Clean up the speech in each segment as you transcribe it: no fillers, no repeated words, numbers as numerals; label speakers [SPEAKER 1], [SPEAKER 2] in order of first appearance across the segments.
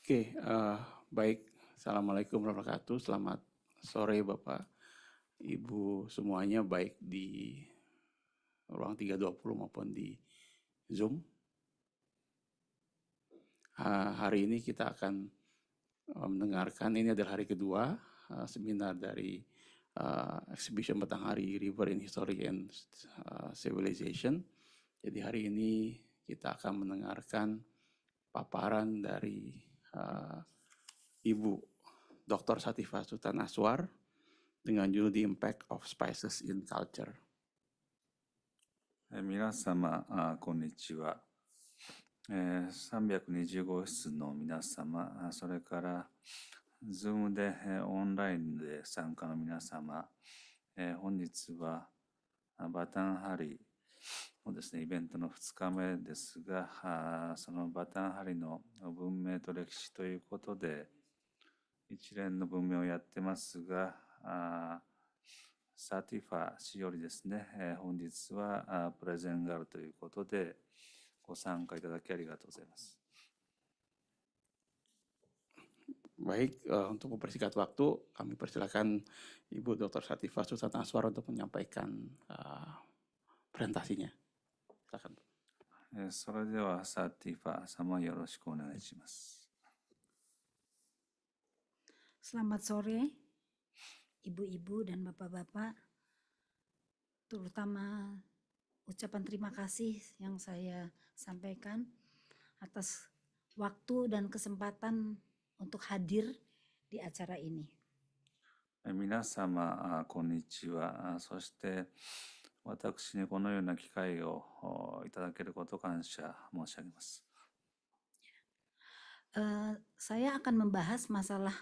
[SPEAKER 1] Oke, baik. Assalamualaikum warahmatullahi wabarakatuh. Selamat sore Bapak, Ibu semuanya, baik di ruang 320 maupun di Zoom. Hari ini kita akan mendengarkan, ini adalah hari kedua seminar dari Exhibition Batanghari River in History and Civilization. Jadi hari ini kita akan mendengarkan paparan dari Ibu Dr. Satifah Sultan Aswar dengan judul The Impact of Spices in Culture.
[SPEAKER 2] 皆様、こんにちは。325号室の皆様、それから Zoom でオンラインで参加の皆様、本日はバタンハリのですね、イベントの2日目ですが、そのバタンハリの文明と歴史ということで、一連の文明をやってますが、サティファ氏よりですね、本日はプレゼンがあるということで、ご参加いただきありがとうございます。
[SPEAKER 1] Baik, untuk mempersingkat waktu, kami persilakan Ibu Dr. Satifah Sultan Aswar untuk menyampaikan presentasinya. Silakan.
[SPEAKER 2] それではサティファ様よろしくお願いします。
[SPEAKER 3] Selamat sore, ibu-ibu dan bapak-bapak, terutama ucapan terima kasih yang saya sampaikan atas waktu dan kesempatan untuk hadir di acara ini.
[SPEAKER 2] 皆様、こんにちは。そして、私にこのような機会をいただけることを感謝申し上げます。
[SPEAKER 3] Saya akan membahas masalah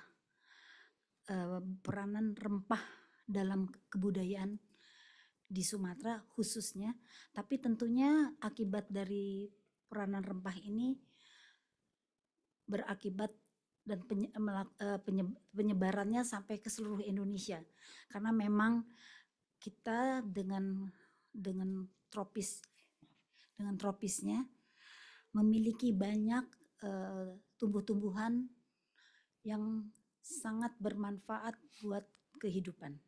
[SPEAKER 3] peranan rempah dalam kebudayaan di Sumatera khususnya, tapi tentunya akibat dari peranan rempah ini berakibat dan penyebarannya sampai ke seluruh Indonesia, karena memang kita dengan tropisnya memiliki banyak tumbuh-tumbuhan yang sangat bermanfaat buat kehidupan.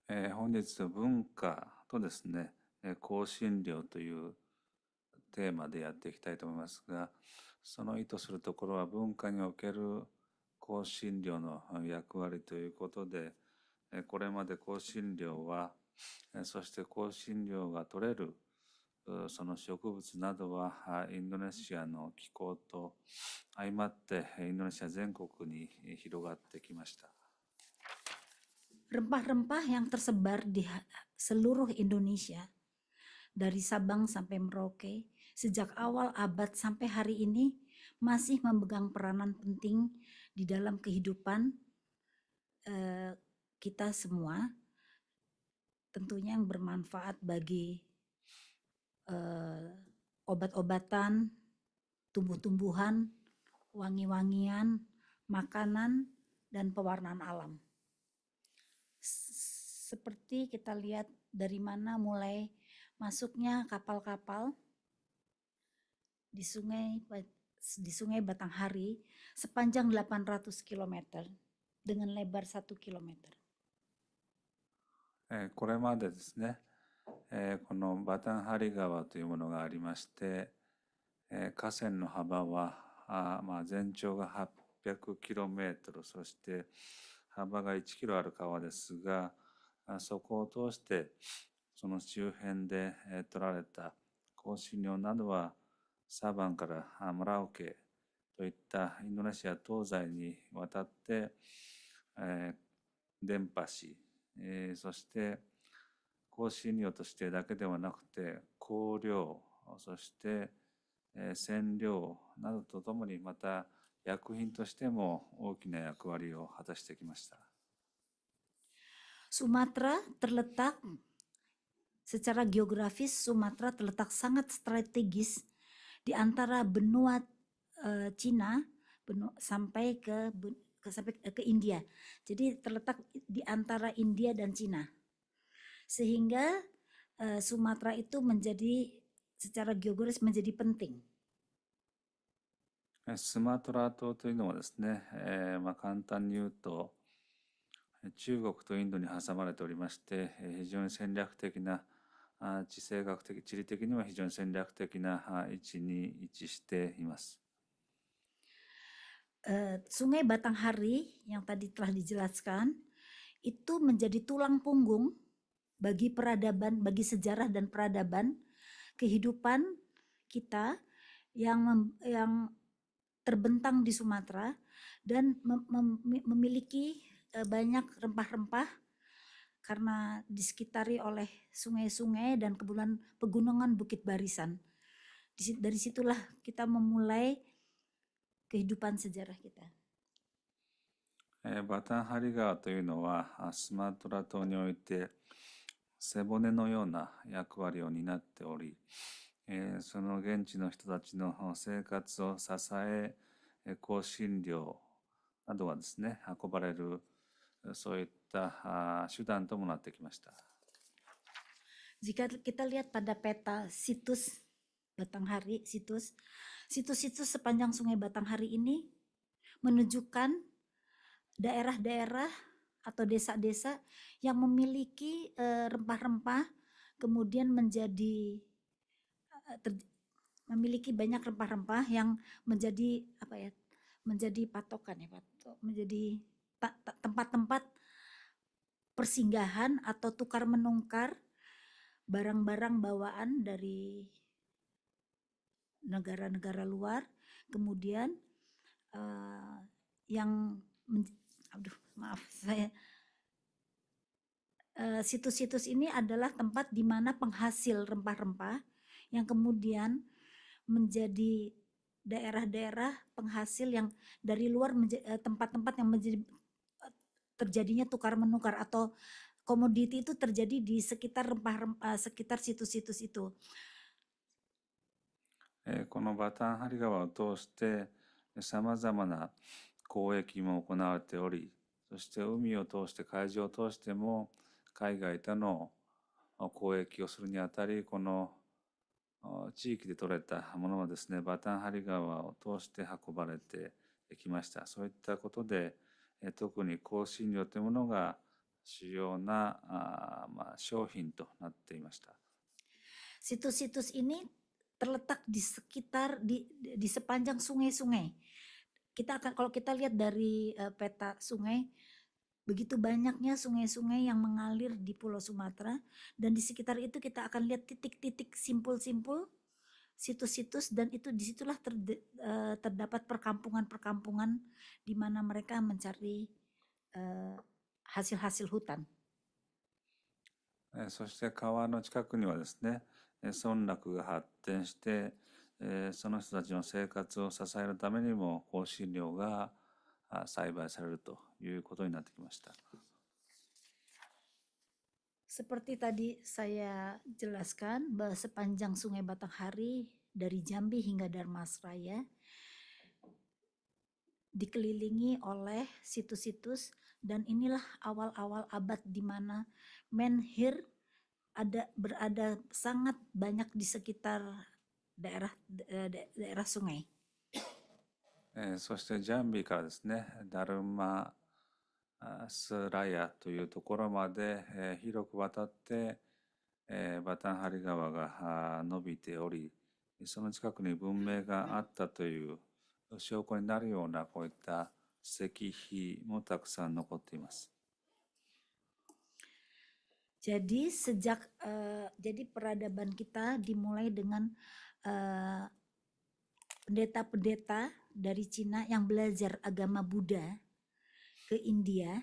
[SPEAKER 2] 本日は文化とですね、香辛料というテーマでやっていきたいと思いますが、その意図するところは文化における香辛料の役割ということで、これまで香辛料は、そして香辛料が取れるその植物などはインドネシアの気候と相まってインドネシア全国に広がってきました。
[SPEAKER 3] Rempah-rempah yang tersebar di seluruh Indonesia, dari Sabang sampai Merauke, sejak awal abad sampai hari ini masih memegang peranan penting di dalam kehidupan kita semua, tentunya yang bermanfaat bagi obat-obatan, tumbuh-tumbuhan, wangi-wangian, makanan, dan pewarnaan alam. Seperti kita lihat dari mana mulai masuknya kapal-kapal di sungai Batanghari sepanjang 800 km dengan lebar 1 km.
[SPEAKER 2] これまでですね、このバタンハリ川というものがありまして、河川の幅は全長が 800km、 そして幅が 1km ある川ですが、そこを通してその周辺で取られた香辛料などはサバンからマラオケといったインドネシア東西に渡って伝播し、そして香辛料としてだけではなくて香料、そして染料などとともにまた薬品としても大きな役割を果たしてきました。
[SPEAKER 3] Sumatera terletak secara geografis, Sumatera terletak sangat strategis di antara benua Cina sampai ke India. Jadi terletak di antara India dan Cina. Sehingga Sumatera itu menjadi secara geografis menjadi penting.
[SPEAKER 2] スマトラ島というのはですね、簡単に言うと、中国とインドに挟まれておりまして、非常に戦略的な、地政学的、地理的には非常に戦略的な位置に位置しています。
[SPEAKER 3] Sungai Batanghari yang tadi telah dijelaskan itu menjadi tulang punggung bagi peradaban, bagi sejarah dan peradaban kehidupan kita yang terbentang di Sumatera dan memiliki banyak rempah-rempah karena disekitari oleh sungai-sungai dan pegunungan Bukit Barisan. Dari situlah kita memulai kehidupan sejarah kita.
[SPEAKER 2] バタンハリ川というのはスマトラ島において背骨のような役割を担っており、その現地の人たちの生活を支え、香辛料などがですね運ばれるそういった手段ともなってきました。
[SPEAKER 3] Jika kita lihat pada peta situs Batanghari, situs-situs sepanjang Sungai Batanghari ini menunjukkan daerah-daerah atau desa-desa yang memiliki rempah-rempah, kemudian memiliki banyak rempah-rempah yang menjadi menjadi patokan menjadi tempat-tempat persinggahan atau tukar menukar barang-barang bawaan dari negara-negara luar, kemudian situs-situs ini adalah tempat di mana penghasil rempah-rempah yang kemudian menjadi daerah-daerah penghasil yang dari luar, tempat-tempat yang menjadi terjadinya tukar menukar atau komoditi itu terjadi di sekitar sekitar situs-situs itu.
[SPEAKER 2] このバタンハリ川を通してさまざまな交易も行われており、そして海を通して海上を通しても海外との交易をするにあたり、この地域で取れたものはですね、バタンハリ川を通して運ばれてきました。そういったことで、特に香辛料というものが主要な商品となっていました。
[SPEAKER 3] Situs-situs ini terletak di sekitar di sepanjang sungai-sungai. Kalau kita lihat dari peta sungai, begitu banyaknya sungai-sungai yang mengalir di Pulau Sumatera, dan di sekitar itu kita akan lihat titik-titik simpul-simpul situs-situs, dan itu disitulah terdapat perkampungan-perkampungan di mana mereka mencari hasil-hasil hutan.
[SPEAKER 2] そして川の近くにはですね、村落が発展して、その人たちの生活を支えるためにも香辛料が栽培されるということになってきました。
[SPEAKER 3] Seperti tadi saya jelaskan bahwa sepanjang Sungai Batanghari dari Jambi hingga Dharmasraya dikelilingi oleh situs-situs, dan inilah awal-awal abad di mana menhir berada sangat banyak di sekitar daerah sungai.
[SPEAKER 2] そしてジャンビからですね、ダルマスラヤというところまで、広く渡って、バタンハリ川が伸びており、その近くに文明があったという証拠になるようなこういった石碑もたくさん残っています。
[SPEAKER 3] Jadi jadi peradaban kita dimulai dengan pendeta-pendeta dari Cina yang belajar agama Buddha ke India,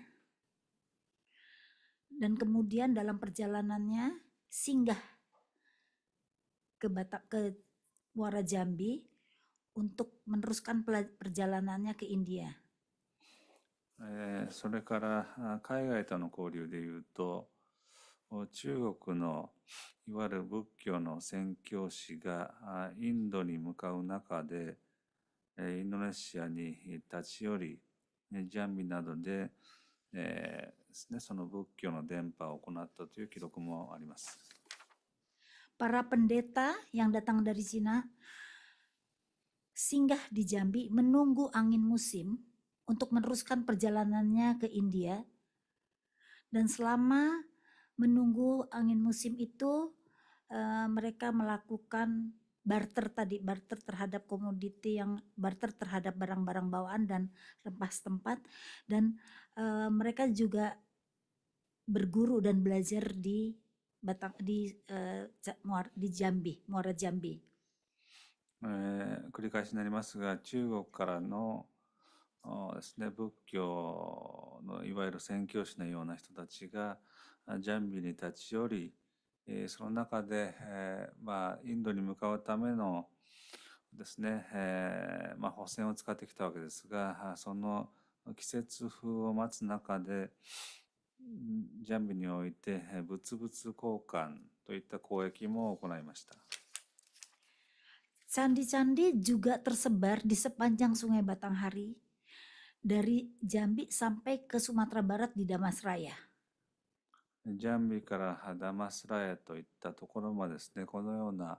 [SPEAKER 3] dan kemudian dalam perjalanannya singgah ke Muara Jambi untuk meneruskan perjalanannya ke India.
[SPEAKER 2] それから海外との交流でいうと、中国のいわゆる仏教の宣教師がインドに向かう中で、インドネシアに立ち寄り、ジャンビなどで、ですね、その仏教の伝播を行ったという記録もあります。
[SPEAKER 3] Para pendeta yang datang dari Cina singgah di Jambi menunggu angin musim untuk meneruskan perjalanannya ke India. Dan selama menunggu angin musim itu mereka melakukan barter terhadap komoditi, yang barter terhadap barang-barang bawaan dan rempah setempat, dan mereka juga berguru dan belajar di Jambi, Muara Jambi.
[SPEAKER 2] 繰り返しになりますが、中国からのですね、仏教のいわゆる宣教師のような人たちがジャンビに立ち寄り、その中で、インドに向かうためのですね、補船を使ってきたわけですが、その季節風を待つ中でジャンビにおいて物々交換といった交易も行いました。
[SPEAKER 3] Candi-candi juga tersebar di sepanjang Sungai Batanghari, dari Jambi sampai ke Sumatera Barat di Damasraya.
[SPEAKER 2] ジャンビからダマスラヤといったところまでですね、このような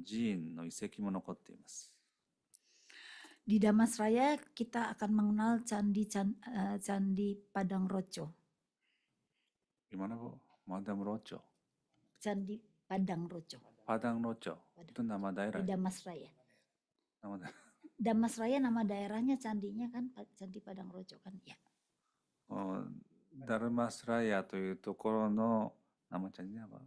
[SPEAKER 2] 寺院の遺跡も残っています。
[SPEAKER 3] Di Damasraya kita akan mengenal Candi Padang Roco.
[SPEAKER 2] Gimana Bu? Madam Roco?
[SPEAKER 3] Candi Padang Roco.
[SPEAKER 2] Padang Roco? Itu nama daerah?
[SPEAKER 3] Di Damasraya.
[SPEAKER 2] Nama daerah.
[SPEAKER 3] Damasraya nama daerahnya, candinya kan Candi Padang Roco kan ya.
[SPEAKER 2] ダルマスラヤというところのnama candinya apa?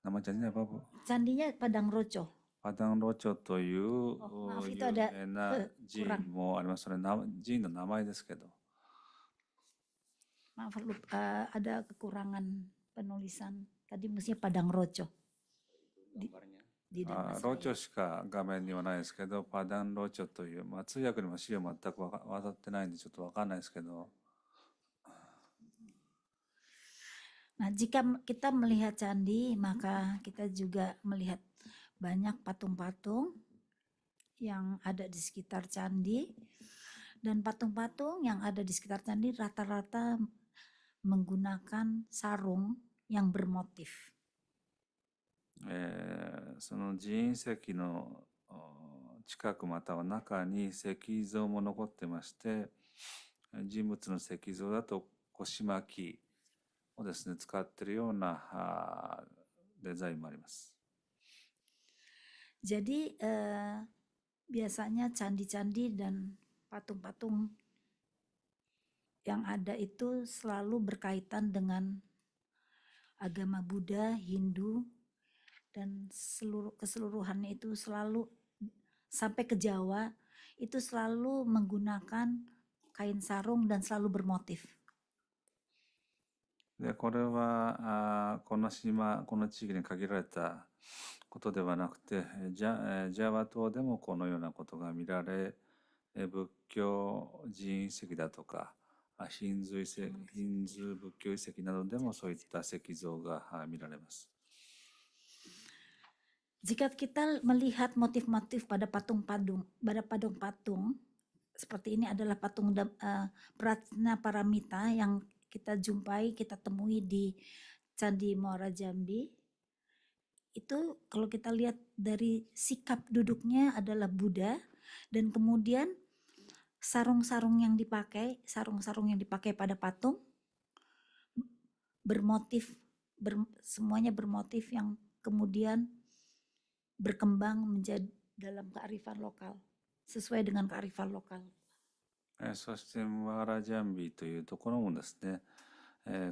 [SPEAKER 2] Nama candinya apa Bu?
[SPEAKER 3] Candinya Padang Roco.
[SPEAKER 2] パダンロチョという
[SPEAKER 3] maaf, itu
[SPEAKER 2] 有
[SPEAKER 3] ada
[SPEAKER 2] 名な寺院もあります。それ寺院の名前ですけど。
[SPEAKER 3] Maaf, ada kekurangan penulisan. Tadi mestinya Padang Roco. Di
[SPEAKER 2] ロチョ
[SPEAKER 3] Damasraya.
[SPEAKER 2] しか画面にはないですけど、パダンロチョという、通訳にも資料全く渡ってないんでちょっとわかんないですけど。
[SPEAKER 3] Nah, jika kita melihat candi, maka kita juga melihat banyak patung-patung yang ada di sekitar candi, dan patung-patung yang ada di sekitar candi rata-rata menggunakan sarung yang bermotif.
[SPEAKER 2] その寺院石の近くまたは中に石像も残ってまして、人物の石像だと腰巻きをですね、使っているようなデザインもあります。
[SPEAKER 3] Jadi biasanya candi-candi dan patung-patung yang ada itu selalu berkaitan dengan agama Buddha, Hindu, dan keseluruhannya itu selalu sampai ke Jawa itu selalu menggunakan kain sarung dan selalu bermotif.
[SPEAKER 2] で、これはこの地域に限られたことではなくて、ジャワ島でもこのようなことが見られ、仏教寺院石だとか、ヒンズー仏教遺跡などでもそういった石像が見られます。
[SPEAKER 3] Jika kita melihat motif-motif pada patung-patung seperti ini adalah patung Pratna Paramita yang kita jumpai, kita temui di Candi Muara Jambi. Itu kalau kita lihat dari sikap duduknya adalah Buddha, dan kemudian sarung-sarung yang dipakai pada patung bermotif, semuanya bermotif yang kemudian berkembang menjadi dalam kearifan lokal, sesuai dengan kearifan lokal.
[SPEAKER 2] そしてムアラジャンビというところもですね、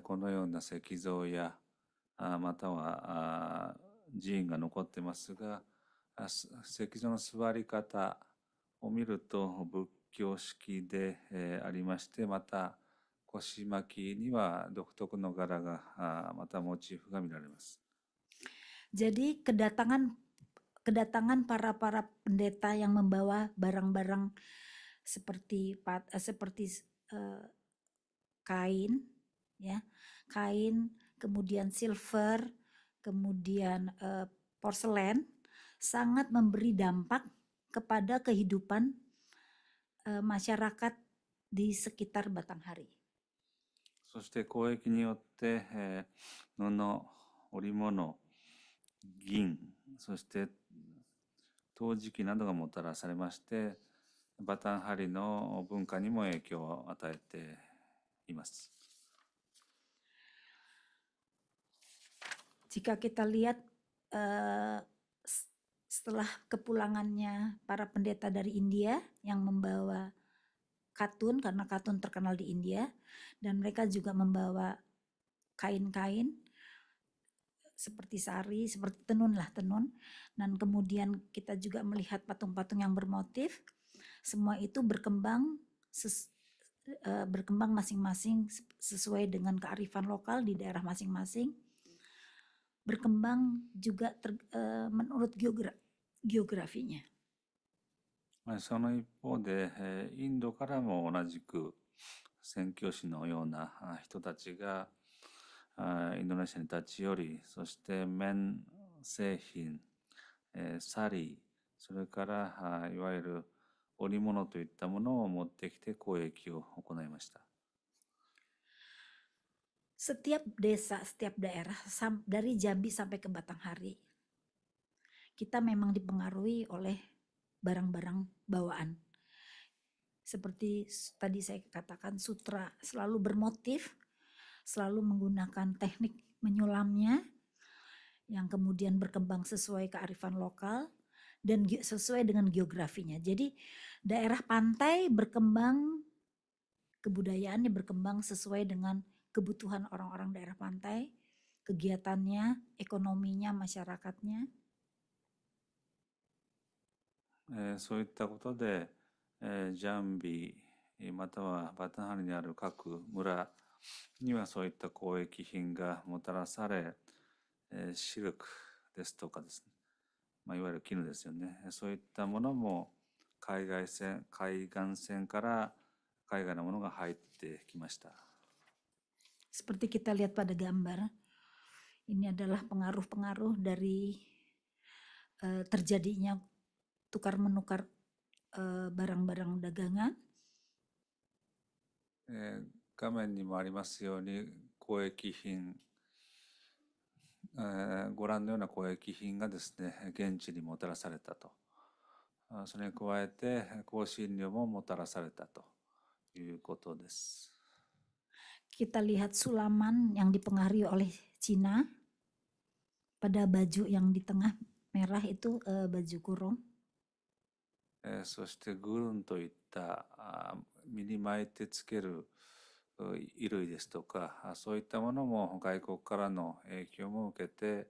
[SPEAKER 2] このような石像やまたは寺院が残ってますが、石像の座り方を見ると仏教式でありまして、また腰巻きには独特の柄がまたモチーフが見られます。
[SPEAKER 3] Jadi kedatangan para pendeta yang membawa barang-barang seperti kain, ya, kain, kemudian silver, kemudian porselen, sangat memberi dampak kepada kehidupan masyarakat di sekitar Batanghari.
[SPEAKER 2] そして交易によって、布、織物、銀、そして陶磁器などがもたらされまして、バタンハリの文化にも影響を与えています。
[SPEAKER 3] Jika kita lihat setelah kepulangannya para pendeta dari India yang membawa katun, karena katun terkenal di India, dan mereka juga membawa kain-kain seperti sari, seperti tenun, dan kemudian kita juga melihat patung-patung yang bermotif. Semua itu berkembang masing-masing sesuai dengan kearifan lokal di daerah masing-masing. Berkembang juga menurut geografinya.
[SPEAKER 2] その一方で、インドからも同じく宣教師のような人たちがインドネシアに立ち寄り、そして綿製品、サリー、それからいわゆる織物といったものを持ってきて交易を行いました。
[SPEAKER 3] Setiap desa, setiap daerah, dari Jambi sampai ke Batanghari, kita memang dipengaruhi oleh barang-barang bawaan. Seperti tadi saya katakan, sutra selalu bermotif, selalu menggunakan teknik menyulamnya, yang kemudian berkembang sesuai kearifan lokal dan sesuai dengan geografinya. Jadi daerah pantai berkembang, kebudayaannya berkembang sesuai dengan kebutuhan orang-orang daerah pantai, kegiatannya, ekonominya, masyarakatnya.
[SPEAKER 2] そういったことで、ジャンビまたはバタンハリにある各村にはそういった交易品がもたらされ、シルクですとかですね、いわゆる絹ですよね、そういったものも海岸線から海外のものが入ってきました。
[SPEAKER 3] Seperti kita lihat pada gambar, ini adalah pengaruh-pengaruh dari terjadinya tukar-menukar barang-barang dagangan.
[SPEAKER 2] 画面にもありますように交易品、ご覧のような交易品がですね、現地にもたらされたと。それに加えて香辛料ももたらされたということです。
[SPEAKER 3] Kita lihat sulaman yang dipengaruhi oleh Cina. Pada baju yang di tengah merah itu baju kurung.
[SPEAKER 2] そしてグルンといった身に巻いてつける衣類ですとか、そういったものも外国からの影響も受けて、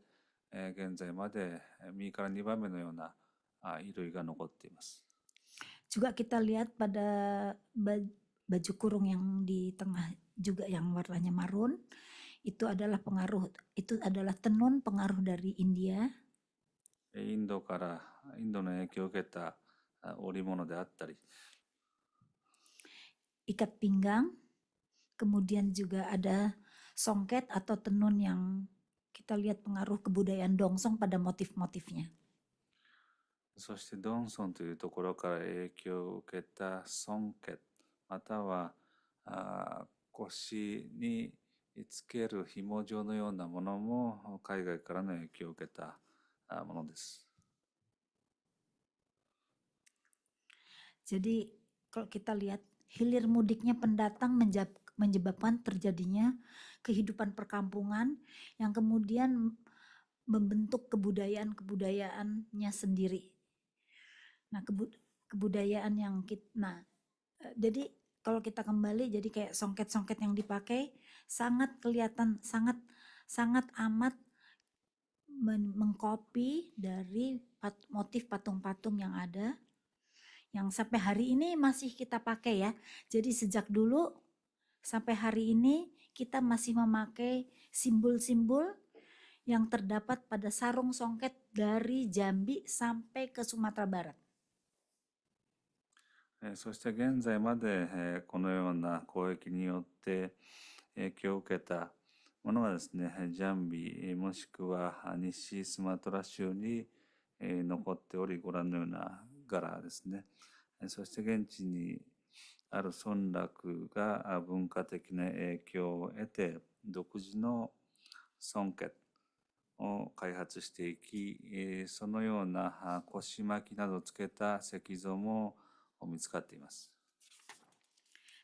[SPEAKER 2] 現在まで右から2番目のような衣類が残っています。
[SPEAKER 3] Juga kita lihat pada baju kurung yang di tengah juga yang warnanya marun, itu adalah tenun pengaruh dari India.
[SPEAKER 2] インドの影響を受けた織物であったり、
[SPEAKER 3] ikat pinggang, kemudian juga ada songket atau tenun yang kita lihat pengaruh kebudayaan Dongsong pada motif-motifnya.
[SPEAKER 2] そしてドンソンというところから影響を受けたソンケット、または腰につける紐状のようなものも海外からの影響を受けたものです。
[SPEAKER 3] Jadi kalau kita lihat hilir mudiknya pendatang menyebabkan terjadinya kehidupan perkampungan yang kemudian membentuk kebudayaan-kebudayaannya sendiri. Nah, kebudayaan yang jadi kalau kita kembali, jadi kayak songket-songket yang dipakai sangat kelihatan, sangat amat mengcopy dari motif patung-patung yang ada, yang sampai hari ini masih kita pakai ya. Jadi sejak dulu sampai hari ini kita masih memakai simbol-simbol yang terdapat pada sarung songket dari Jambi sampai ke Sumatera Barat.
[SPEAKER 2] そして現在までこのような交易によって影響を受けたものがですね、ジャンビもしくは西スマトラ州に残っており、ご覧のような柄ですね。そして現地にある村落が文化的な影響を得て独自のソンケットを開発していき、そのような腰巻きなどをつけた石像も見つかっています。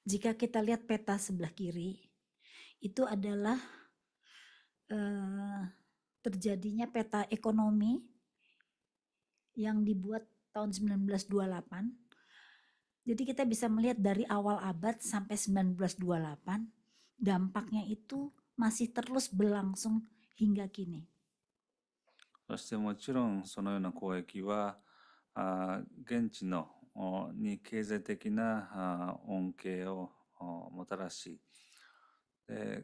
[SPEAKER 3] Jika kita lihat peta sebelah kiri, itu adalah terjadinya peta ekonomi yang dibuat tahun 1928. Jadi kita bisa melihat dari awal abad sampai 1928, dampaknya itu masih terus berlangsung hingga kini.
[SPEAKER 2] そしてもちろんそのような交易は現地のに経済的な恩恵をもたらし、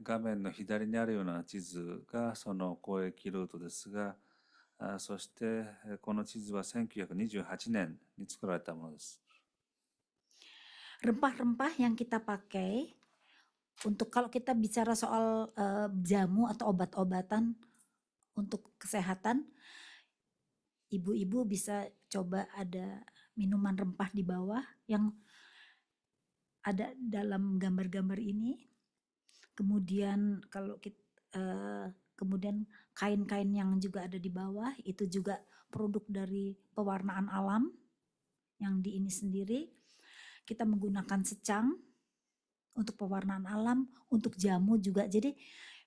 [SPEAKER 2] 画面の左にあるような地図がその交易ルートですが、そしてこの地図は1928年に作られたものです。
[SPEAKER 3] Rempah-rempah yang kita pakai untuk kalau kita bicara soal jamu atau obat-obatan untuk kesehatan, ibu-ibu bisa coba ada minuman rempah di bawah yang ada dalam gambar-gambar ini. Kemudian kalau kita kemudian kain-kain yang juga ada di bawah itu juga produk dari pewarnaan alam yang di ini sendiri. Kita menggunakan secang untuk pewarnaan alam, untuk jamu juga. Jadi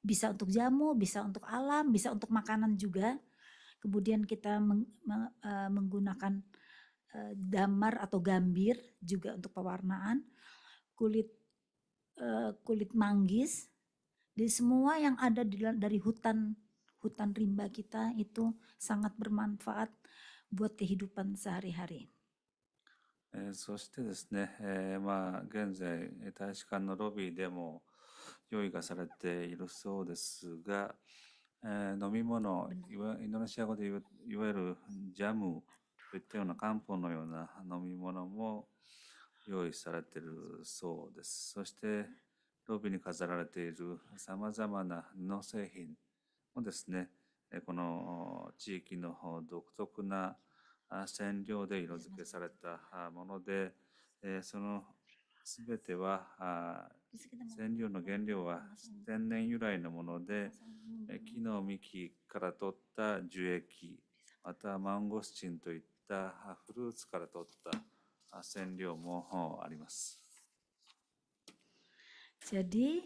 [SPEAKER 3] bisa untuk jamu, bisa untuk alam, bisa untuk makanan juga. Kemudian kita menggunakan damar atau gambir juga untuk pewarnaan, kulit manggis. Jadi semua yang ada dari hutan rimba kita itu sangat bermanfaat buat kehidupan sehari-hari.
[SPEAKER 2] そしてですね、現在大使館のロビーでも用意がされているそうですが、飲み物、インドネシア語でいわゆるジャムといったような漢方のような飲み物も用意されているそうです。そしてロビーに飾られているさまざまな布製品もですね、この地域の独特な染料で色付けされたもので、そのすべては染料の原料は天然由来のもので、木の幹から取った樹液、またマンゴスチンといったフルーツから取った染料もあります。
[SPEAKER 3] Jadi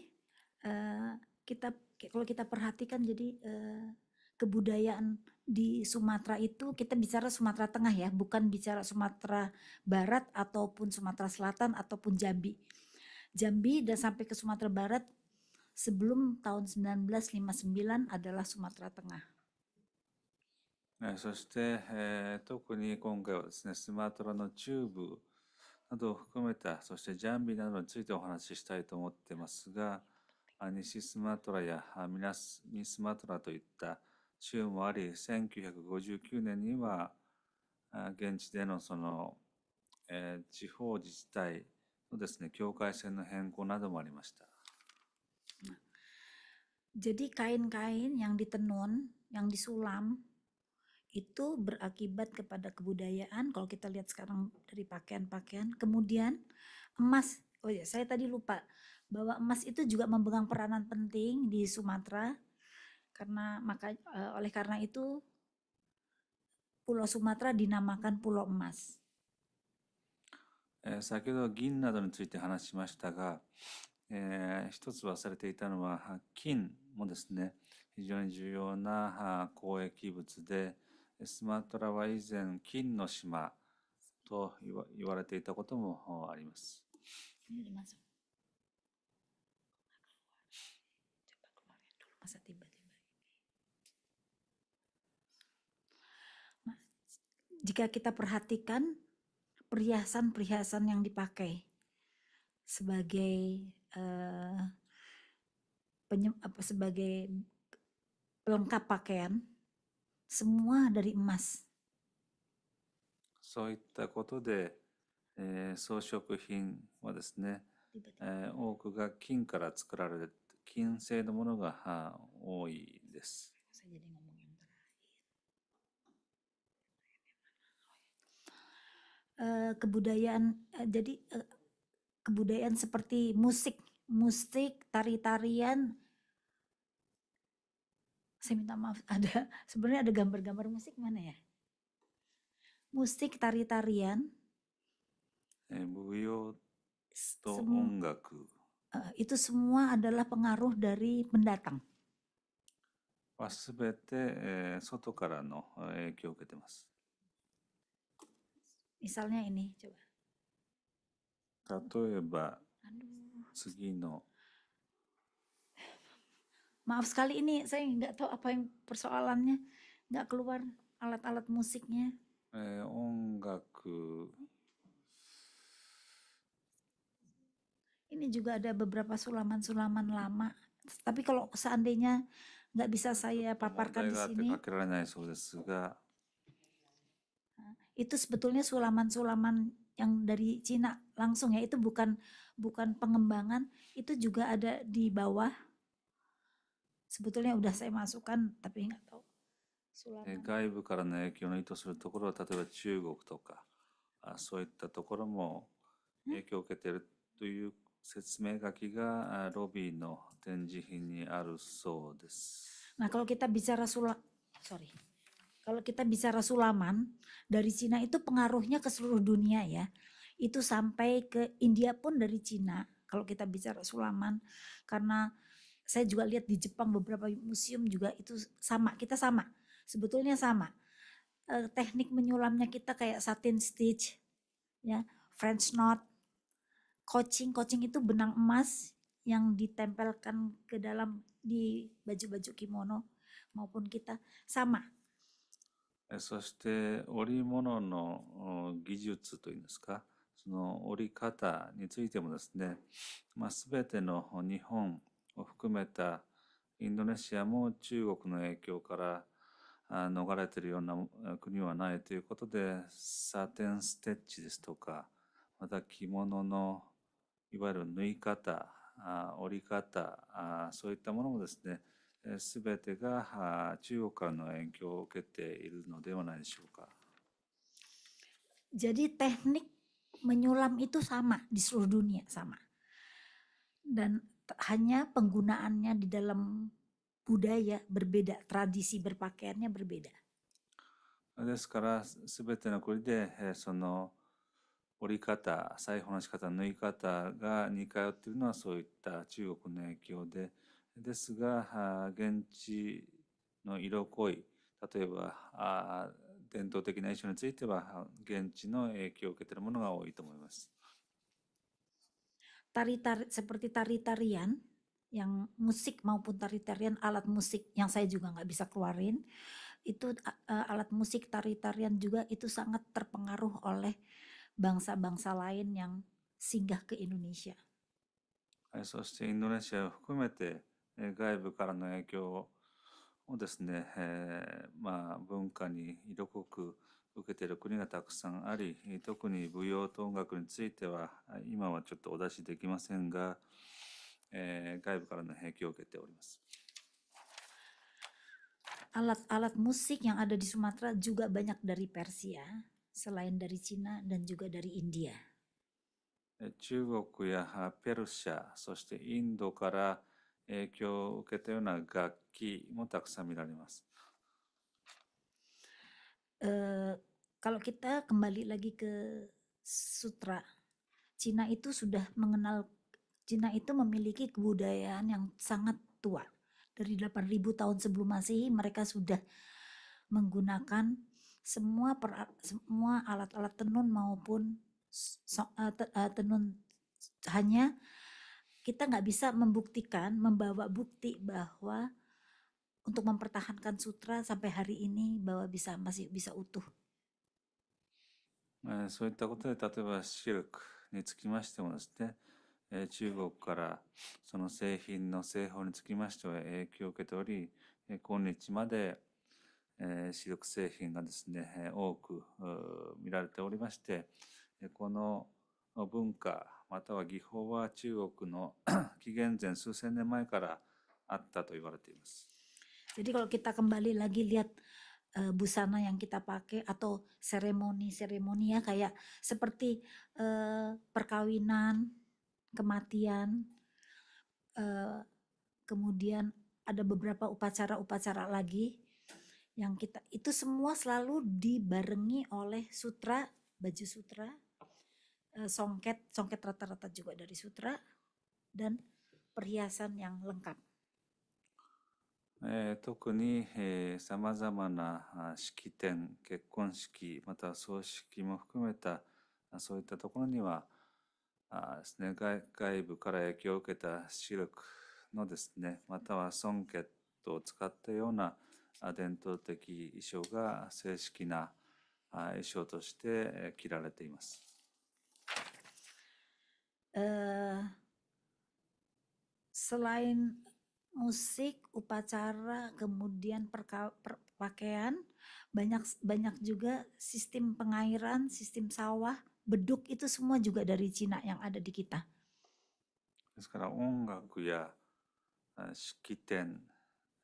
[SPEAKER 3] kalau kita perhatikan, jadi kebudayaan di Sumatera itu, kita bicara Sumatera Tengah ya, bukan bicara Sumatera Barat ataupun Sumatera Selatan ataupun Jambi. Jambi dan sampai ke Sumatera Barat sebelum tahun 1959 adalah Sumatera Tengah.
[SPEAKER 2] そして、特に今回はですね、スマトラの中部などを含めた、そしてジャンビなどについてお話ししたいと思ってますが、西スマトラや南スマトラといった州もあり、1959年には現地でのその、地方自治体のですね、境界線の変更などもありました。
[SPEAKER 3] Jadi kain-kain yang ditenun, yang disulam, itu berakibat kepada kebudayaan. Kalau kita lihat sekarang dari pakaian-pakaian, kemudian emas. Oh ya, saya tadi lupa bahwa emas itu juga memegang peranan penting di Sumatera. Oleh karena itu Pulau Sumatera dinamakan Pulau Emas.
[SPEAKER 2] 先ほど銀などについて話しましたが、一つ忘れていたのは金もですね、非常に重要な交易物で、スマトラは以前金の島と言われていたこともあります。
[SPEAKER 3] Jika kita perhatikan perhiasan-perhiasan yang dipakai sebagai sebagai pelengkap pakaian, semua dari emas.
[SPEAKER 2] そういったことで、装飾品はですね、多くが金から作られる金製のものが多いです。
[SPEAKER 3] Kebudayaan jadi kebudayaan seperti musik, tari-tarian Saya minta maaf, sebenarnya ada gambar-gambar musik mana ya? Musik tari-tarian,
[SPEAKER 2] 舞踊 と
[SPEAKER 3] semu-
[SPEAKER 2] 音楽
[SPEAKER 3] itu semua adalah pengaruh dari pendatang.
[SPEAKER 2] はすべて、外からの影響を受けています。
[SPEAKER 3] Misalnya ini, coba.
[SPEAKER 2] 例えば
[SPEAKER 3] Aduh,
[SPEAKER 2] 次の
[SPEAKER 3] maaf sekali ini saya nggak tahu apa yang persoalannya, nggak keluar alat-alat musiknya.
[SPEAKER 2] 音楽
[SPEAKER 3] Ini juga ada beberapa sulaman-sulaman lama. Tapi kalau seandainya nggak bisa
[SPEAKER 2] ちょっ
[SPEAKER 3] saya
[SPEAKER 2] と問
[SPEAKER 3] paparkan
[SPEAKER 2] 題
[SPEAKER 3] di
[SPEAKER 2] があって
[SPEAKER 3] sini,
[SPEAKER 2] かけられないそうですが、
[SPEAKER 3] itu sebetulnya sulaman-sulaman yang dari Cina langsung ya. Itu bukan pengembangan, itu juga ada di bawah. Sebetulnya udah saya masukkan, tapi nggak tahu. Sulaman.
[SPEAKER 2] 外部からの影響の意図するところは例えば中国とかそういったところも影響を受けているという説明書きがロビーの展示品にあるそうです。
[SPEAKER 3] Nah, kalau kita bicara kalau kita bicara sulaman dari Cina itu pengaruhnya ke seluruh dunia ya. Itu sampai ke India pun dari Cina. Kalau kita bicara sulaman, karena saya juga lihat di Jepang beberapa museum juga itu sama, kita sama. Sebetulnya sama. Teknik menyulamnya kita kayak satin stitch, ya, French knot, coaching itu benang emas yang ditempelkan ke dalam di baju-baju kimono maupun kita sama.
[SPEAKER 2] そして織物の技術というんですか、その織り方についてもですね、全ての日本を含めたインドネシアも中国の影響から逃れているような国はないということで、サテンステッチですとか、また着物のいわゆる縫い方、織り方、そういったものもですね、すべてが中国からの影響を受けているのではないでしょうか。
[SPEAKER 3] Jadi teknik menyulam itu sama di seluruh dunia, sama. Dan hanya penggunaannya di dalam budaya berbeda, tradisi berpakaiannya berbeda.
[SPEAKER 2] ですからすべての国でその織り方、裁縫の仕方、縫い方が似通っているのはそういった中国の影響で、ですが現地の色濃い、例えば伝統的な衣装については現地の影響を受けているものが多いと思います。
[SPEAKER 3] Seperti tari-tarian, yang musik maupun tari-tarian, alat musik yang saya juga nggak bisa keluarin, itu alat musik tari-tarian juga itu sangat terpengaruh oleh bangsa-bangsa lain yang singgah ke Indonesia.
[SPEAKER 2] そしてインドネシアを含めて外部からの影響をですね、文化に色濃く受けている国がたくさんあり、特に舞踊と音楽については今はちょっとお出しできませんが、外部からの影響を受けております。
[SPEAKER 3] Alat-alat musik yang ada di Sumatera juga banyak dari Persia, selain dari Cina dan juga dari India.
[SPEAKER 2] 中国やペルシャ、そしてインドから影響を受けたような楽器もたくさん見られます。
[SPEAKER 3] Kalau kita kembali lagi ke sutra, Cina itu memiliki kebudayaan yang sangat tua. Dari 8.000 tahun sebelum Masehi mereka sudah menggunakan semua alat-alat tenun maupun tenun. Hanya kita nggak bisa membawa bukti bahwa untuk mempertahankan sutra sampai hari ini bahwa masih bisa utuh.
[SPEAKER 2] そういったことで例えばシルクにつきましてもですね、中国からその製品の製法につきましては影響を受けており、今日までシルク製品がですね多く見られておりまして、この文化または技法は中国の紀元前数千年前からあったと言われています。
[SPEAKER 3] Jadi kalau kita kembali lagi lihat busana yang kita pakai atau seremoni ya, kayak seperti perkawinan, kematian, kemudian ada beberapa upacara-upacara lagi yang kita itu semua selalu dibarengi oleh sutra, baju sutra, songket rata-rata juga dari sutra, dan perhiasan yang lengkap.
[SPEAKER 2] 特にさまざまな式典、結婚式、または葬式も含めたそういったところにはですね、外部から影響を受けたシルクのですね、またはソンケットを使ったような伝統的衣装が正式な衣装として着られています。
[SPEAKER 3] Selain musik, upacara, kemudian pakaian, banyak juga sistem pengairan, sistem sawah, beduk itu semua juga dari Cina yang ada di kita.
[SPEAKER 2] ですから音楽や式典、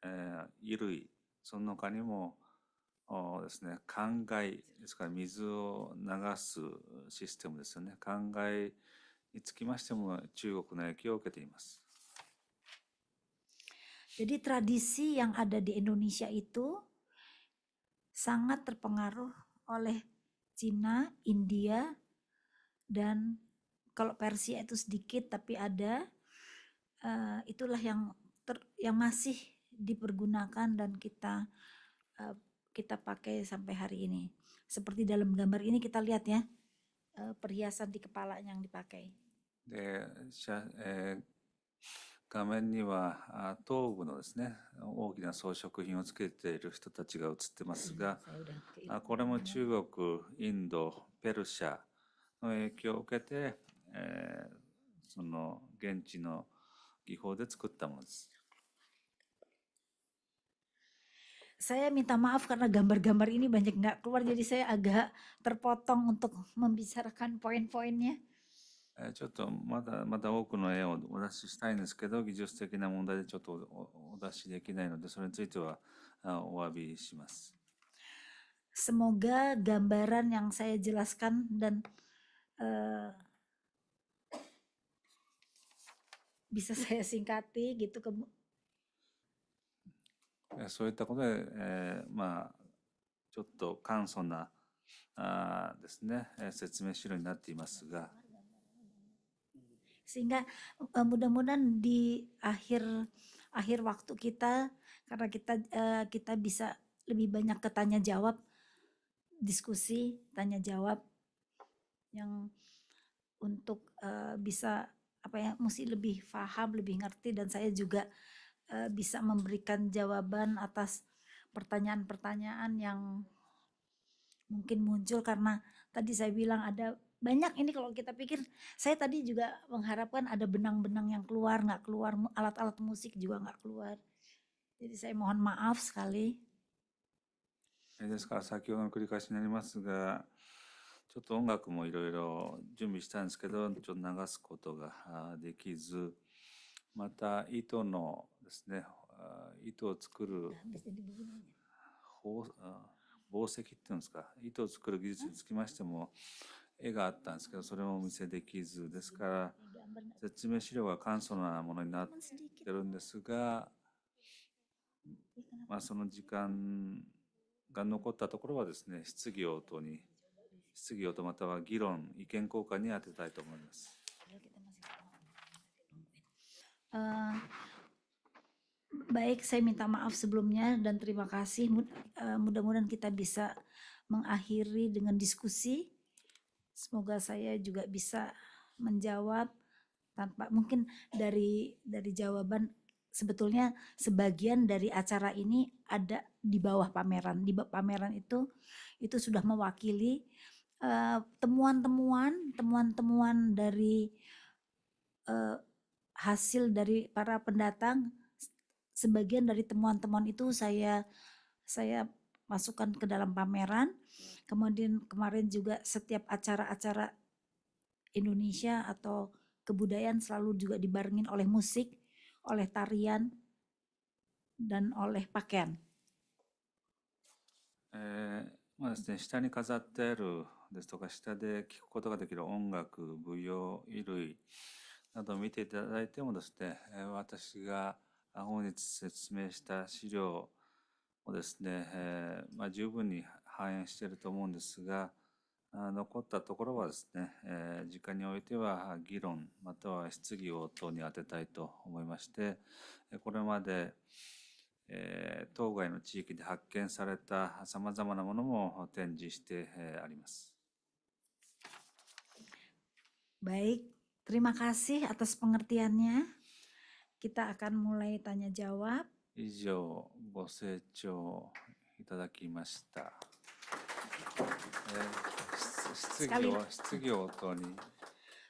[SPEAKER 2] 衣類、その他にもですね、灌漑ですから水を流すシステムですよね。灌漑につきましても中国の影響を受けています。
[SPEAKER 3] Jadi tradisi yang ada di Indonesia itu sangat terpengaruh oleh Cina, India, dan kalau Persia itu sedikit tapi ada, itulah yang masih dipergunakan dan kita pakai sampai hari ini. Seperti dalam gambar ini kita lihat ya, perhiasan di kepala yang dipakai.
[SPEAKER 2] で、画面には頭部のですね、大きな装飾品をつけている人たちが写ってますが、これも中国、インド、ペルシャの影響を受けて、その現地の技法で作ったものです。
[SPEAKER 3] Saya minta maaf karena gambar-gambar ini banyak nggak keluar, jadi saya agak terpotong untuk membicarakan poin-poinnya.
[SPEAKER 2] ちょっとまだ多くの絵をお出ししたいんですけど、技術的な問題でちょっとお出しできないので、それについてはお詫びします。
[SPEAKER 3] Semoga gambaran yang saya jelaskan dan bisa saya singkati gitu.
[SPEAKER 2] そういったことで、ちょっと簡素なですね、説明資料になっていますが、
[SPEAKER 3] sehingga mudah-mudahan di akhir waktu kita, karena kita bisa lebih banyak ke tanya jawab, diskusi tanya jawab yang untuk bisa mesti lebih paham, lebih ngerti, dan saya juga bisa memberikan jawaban atas pertanyaan-pertanyaan yang mungkin muncul, karena tadi saya bilang ada banyak ini. Kalau kita pikir, saya tadi juga mengharapkan ada benang-benang yang keluar, nggak keluar, alat-alat musik juga nggak keluar. Jadi saya mohon maaf sekali.
[SPEAKER 2] ですから先ほどの繰り返しになりますが、ちょっと音楽もいろいろ準備したんですけど、ちょっと流すことができず、また糸のですね、糸を作る紡績っていうんですか、糸を作る技術につきましても絵があったんですけど、それもお見せできずですから、説明資料が簡素なものになってるんですが、その時間が残ったところはですね、質疑応答または議論、意見交換に当てたいと思います。
[SPEAKER 3] Baik, saya minta maaf sebelumnya dan terima kasih. Mudah-mudahan kita bisa mengakhiri dengan diskusi. Semoga saya juga bisa menjawab tanpa mungkin dari jawaban. Sebetulnya sebagian dari acara ini ada di bawah pameran. Di pameran itu sudah mewakili temuan-temuan dari hasil dari para pendatang. Sebagian dari temuan-temuan itu saya masukkan ke dalam pameran. Kemudian kemarin juga setiap acara-acara Indonesia atau kebudayaan selalu juga dibarengin oleh musik, oleh tarian, dan oleh pakaian.
[SPEAKER 2] ですね、下に飾ってあるですとか、下で聴くことができる音楽、舞踊、衣類などを見ていただいてもですね、私が本日説明した資料をですね、十分に反映していると思うんですが、残ったところはですね、時間においては議論または質疑応答に充てたいと思いまして、これまで、当該の地域で発見されたさまざまなものも展示して、あります。
[SPEAKER 3] Baik, terima kasih atas pengertiannya. Kita akan mulai tanya jawab.
[SPEAKER 2] 以上、ご清聴いただきました。質疑応答に。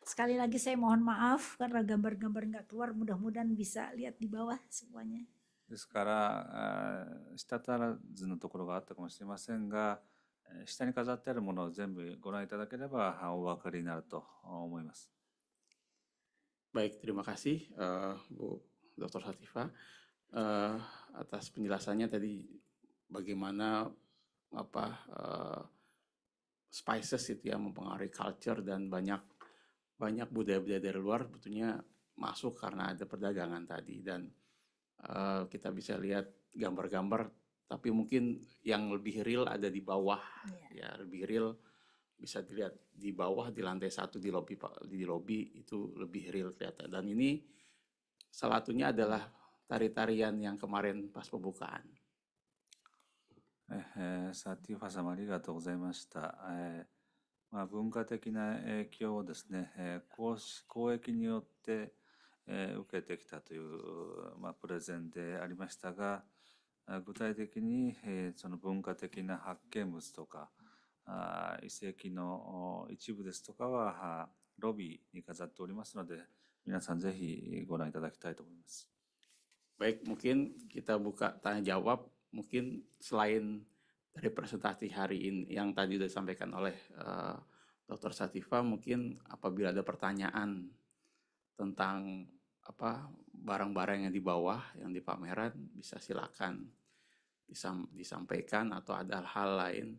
[SPEAKER 3] Sekali lagi saya mohon maaf karena gambar-gambar nggak keluar. Mudah-mudahan bisa lihat di bawah semuanya.
[SPEAKER 2] ですから、滴らずのところがあったかもしれませんが、下に飾ってあるものを全部ご覧いただければお分かりになると思います。
[SPEAKER 1] Baik, terima kasih Bu Dr. Sativa atas penjelasannya tadi bagaimana spices itu yang mempengaruhi culture dan banyak budaya-budaya dari luar sebetulnya masuk karena ada perdagangan tadi dan kita bisa lihat gambar-gambar tapi mungkin yang lebih real ada di bawah ya lebih real bisa dilihat di bawah di lantai 1 di lobi itu lebih real kelihatan dan ini salah satunya adalah tari-tarian yang kemarin pas pembukaan.
[SPEAKER 2] サティファ様ありがとうございました。文化的な影響をですね、交易によって、受けてきたという、プレゼンでありましたが、具体的に、その文化的な発見物とか遺跡の一部ですとかはロビーに飾っておりますので、皆さんぜひご覧いただきたいと思います。
[SPEAKER 1] Baik, mungkin kita buka tanya jawab. Mungkin selain dari presentasi hari ini yang tadi sudah disampaikan oleh Dr. Sativa, mungkin apabila ada pertanyaan tentang barang-barang yang di bawah yang di pameran bisa silakan disampaikan atau ada hal lain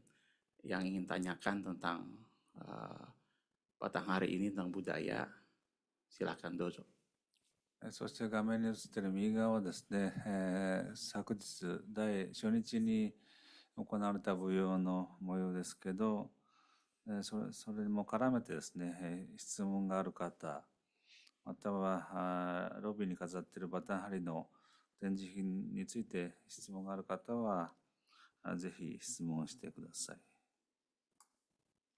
[SPEAKER 1] yang ingin tanyakan tentang Batanghari ini tentang budaya, silakan dozo.
[SPEAKER 2] そして画面に映っている右側はですね、昨日初日に行われた舞踊の模様ですけど、それも絡めてですね、質問がある方、またはロビーに飾っているバタンハリの展示品について質問がある方はぜひ質問してください。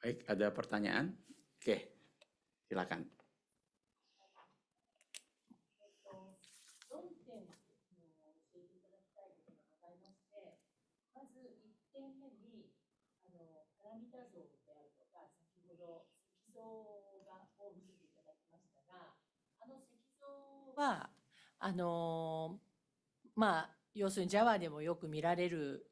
[SPEAKER 1] Baik, ada pertanyaan? Oke, silakan.
[SPEAKER 4] Wa 要するにジャワでもよく見られる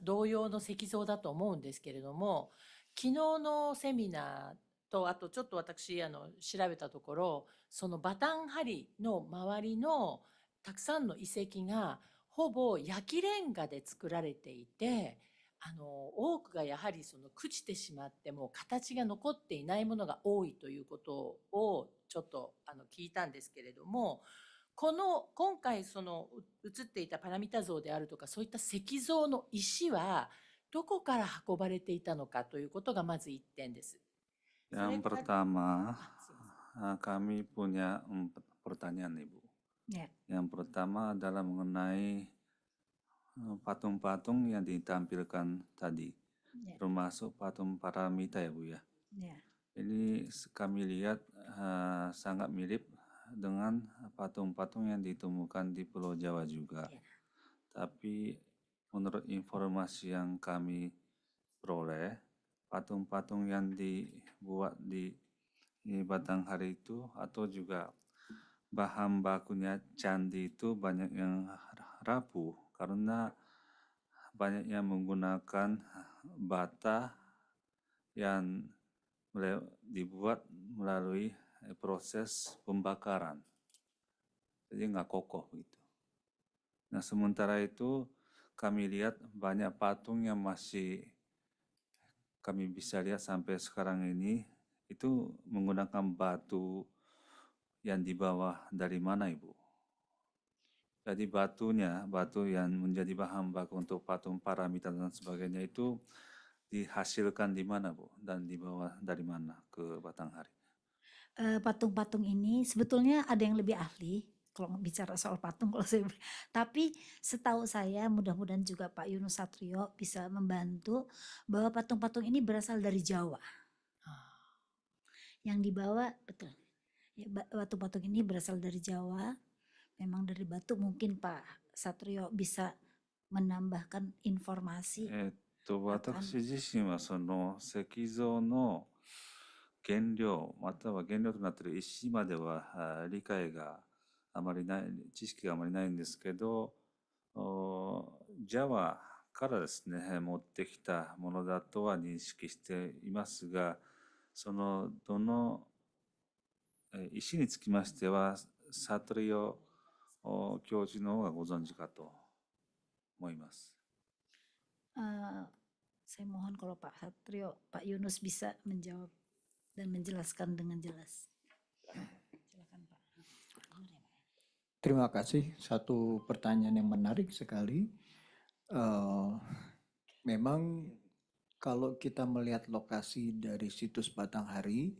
[SPEAKER 4] 同様の石像だと思うんですけれども、昨日のセミナーとあとちょっと私調べたところ、そのバタンハリの周りのたくさんの遺跡がほぼ焼きレンガで作られていて、多くがやはりその朽ちてしまっても形が残っていないものが多いということをちょっと聞いたんですけれども、今回その映っていたパラミタ像であるとかそういった石像の石はどこから運ばれていたのかということがまず1点です。
[SPEAKER 2] Yang pertama, kami punya pertanyaan Ibu. Yang pertama adalah mengenai patung-patung yang ditampilkan tadi, termasuk patung paramita ya Bu ya. Ini kami lihat sangat mirip dengan patung-patung yang ditemukan di Pulau Jawa juga. Tapi menurut informasi yang kami peroleh, patung-patung yang dibuat di Batanghari itu atau juga bahan bakunya candi itu banyak yang rapuh karena banyak yang menggunakan bata yang dibuat melalui proses pembakaran, jadi nggak kokoh begitu. Nah sementara itu kami lihat banyak patung yang masih kami bisa lihat sampai sekarang ini itu menggunakan batu yang dibawa dari mana Ibu? Jadi batu yang menjadi bahan baku untuk patung paramita dan sebagainya itu dihasilkan di mana, Bu? Dan dibawa dari mana ke Batanghari?
[SPEAKER 3] Patung-patung ini sebetulnya ada yang lebih ahli kalau bicara soal patung kalau saya tapi setahu saya mudah-mudahan juga Pak Yunus Satrio bisa membantu bahwa patung-patung ini berasal dari Jawa. Yang dibawa betul. Ya, patung-patung ini berasal dari Jawa. Memang dari batu mungkin Pak Satrio bisa menambahkan informasi.
[SPEAKER 2] 私自身はその石像の原料または原料となっている石までは理解があまりない、知識があまりないんですけど、ジャワからですね、持ってきたものだとは認識していますが、そのどの石につきましては、サトリオ教授の方がご存知かと思います。
[SPEAKER 3] Saya mohon kalau Pak Satrio, Pak Yunus bisa menjawab dan menjelaskan dengan jelas. Silakan Pak.
[SPEAKER 5] Terima kasih. Satu pertanyaan yang menarik sekali. Memang kalau kita melihat lokasi dari situs Batanghari,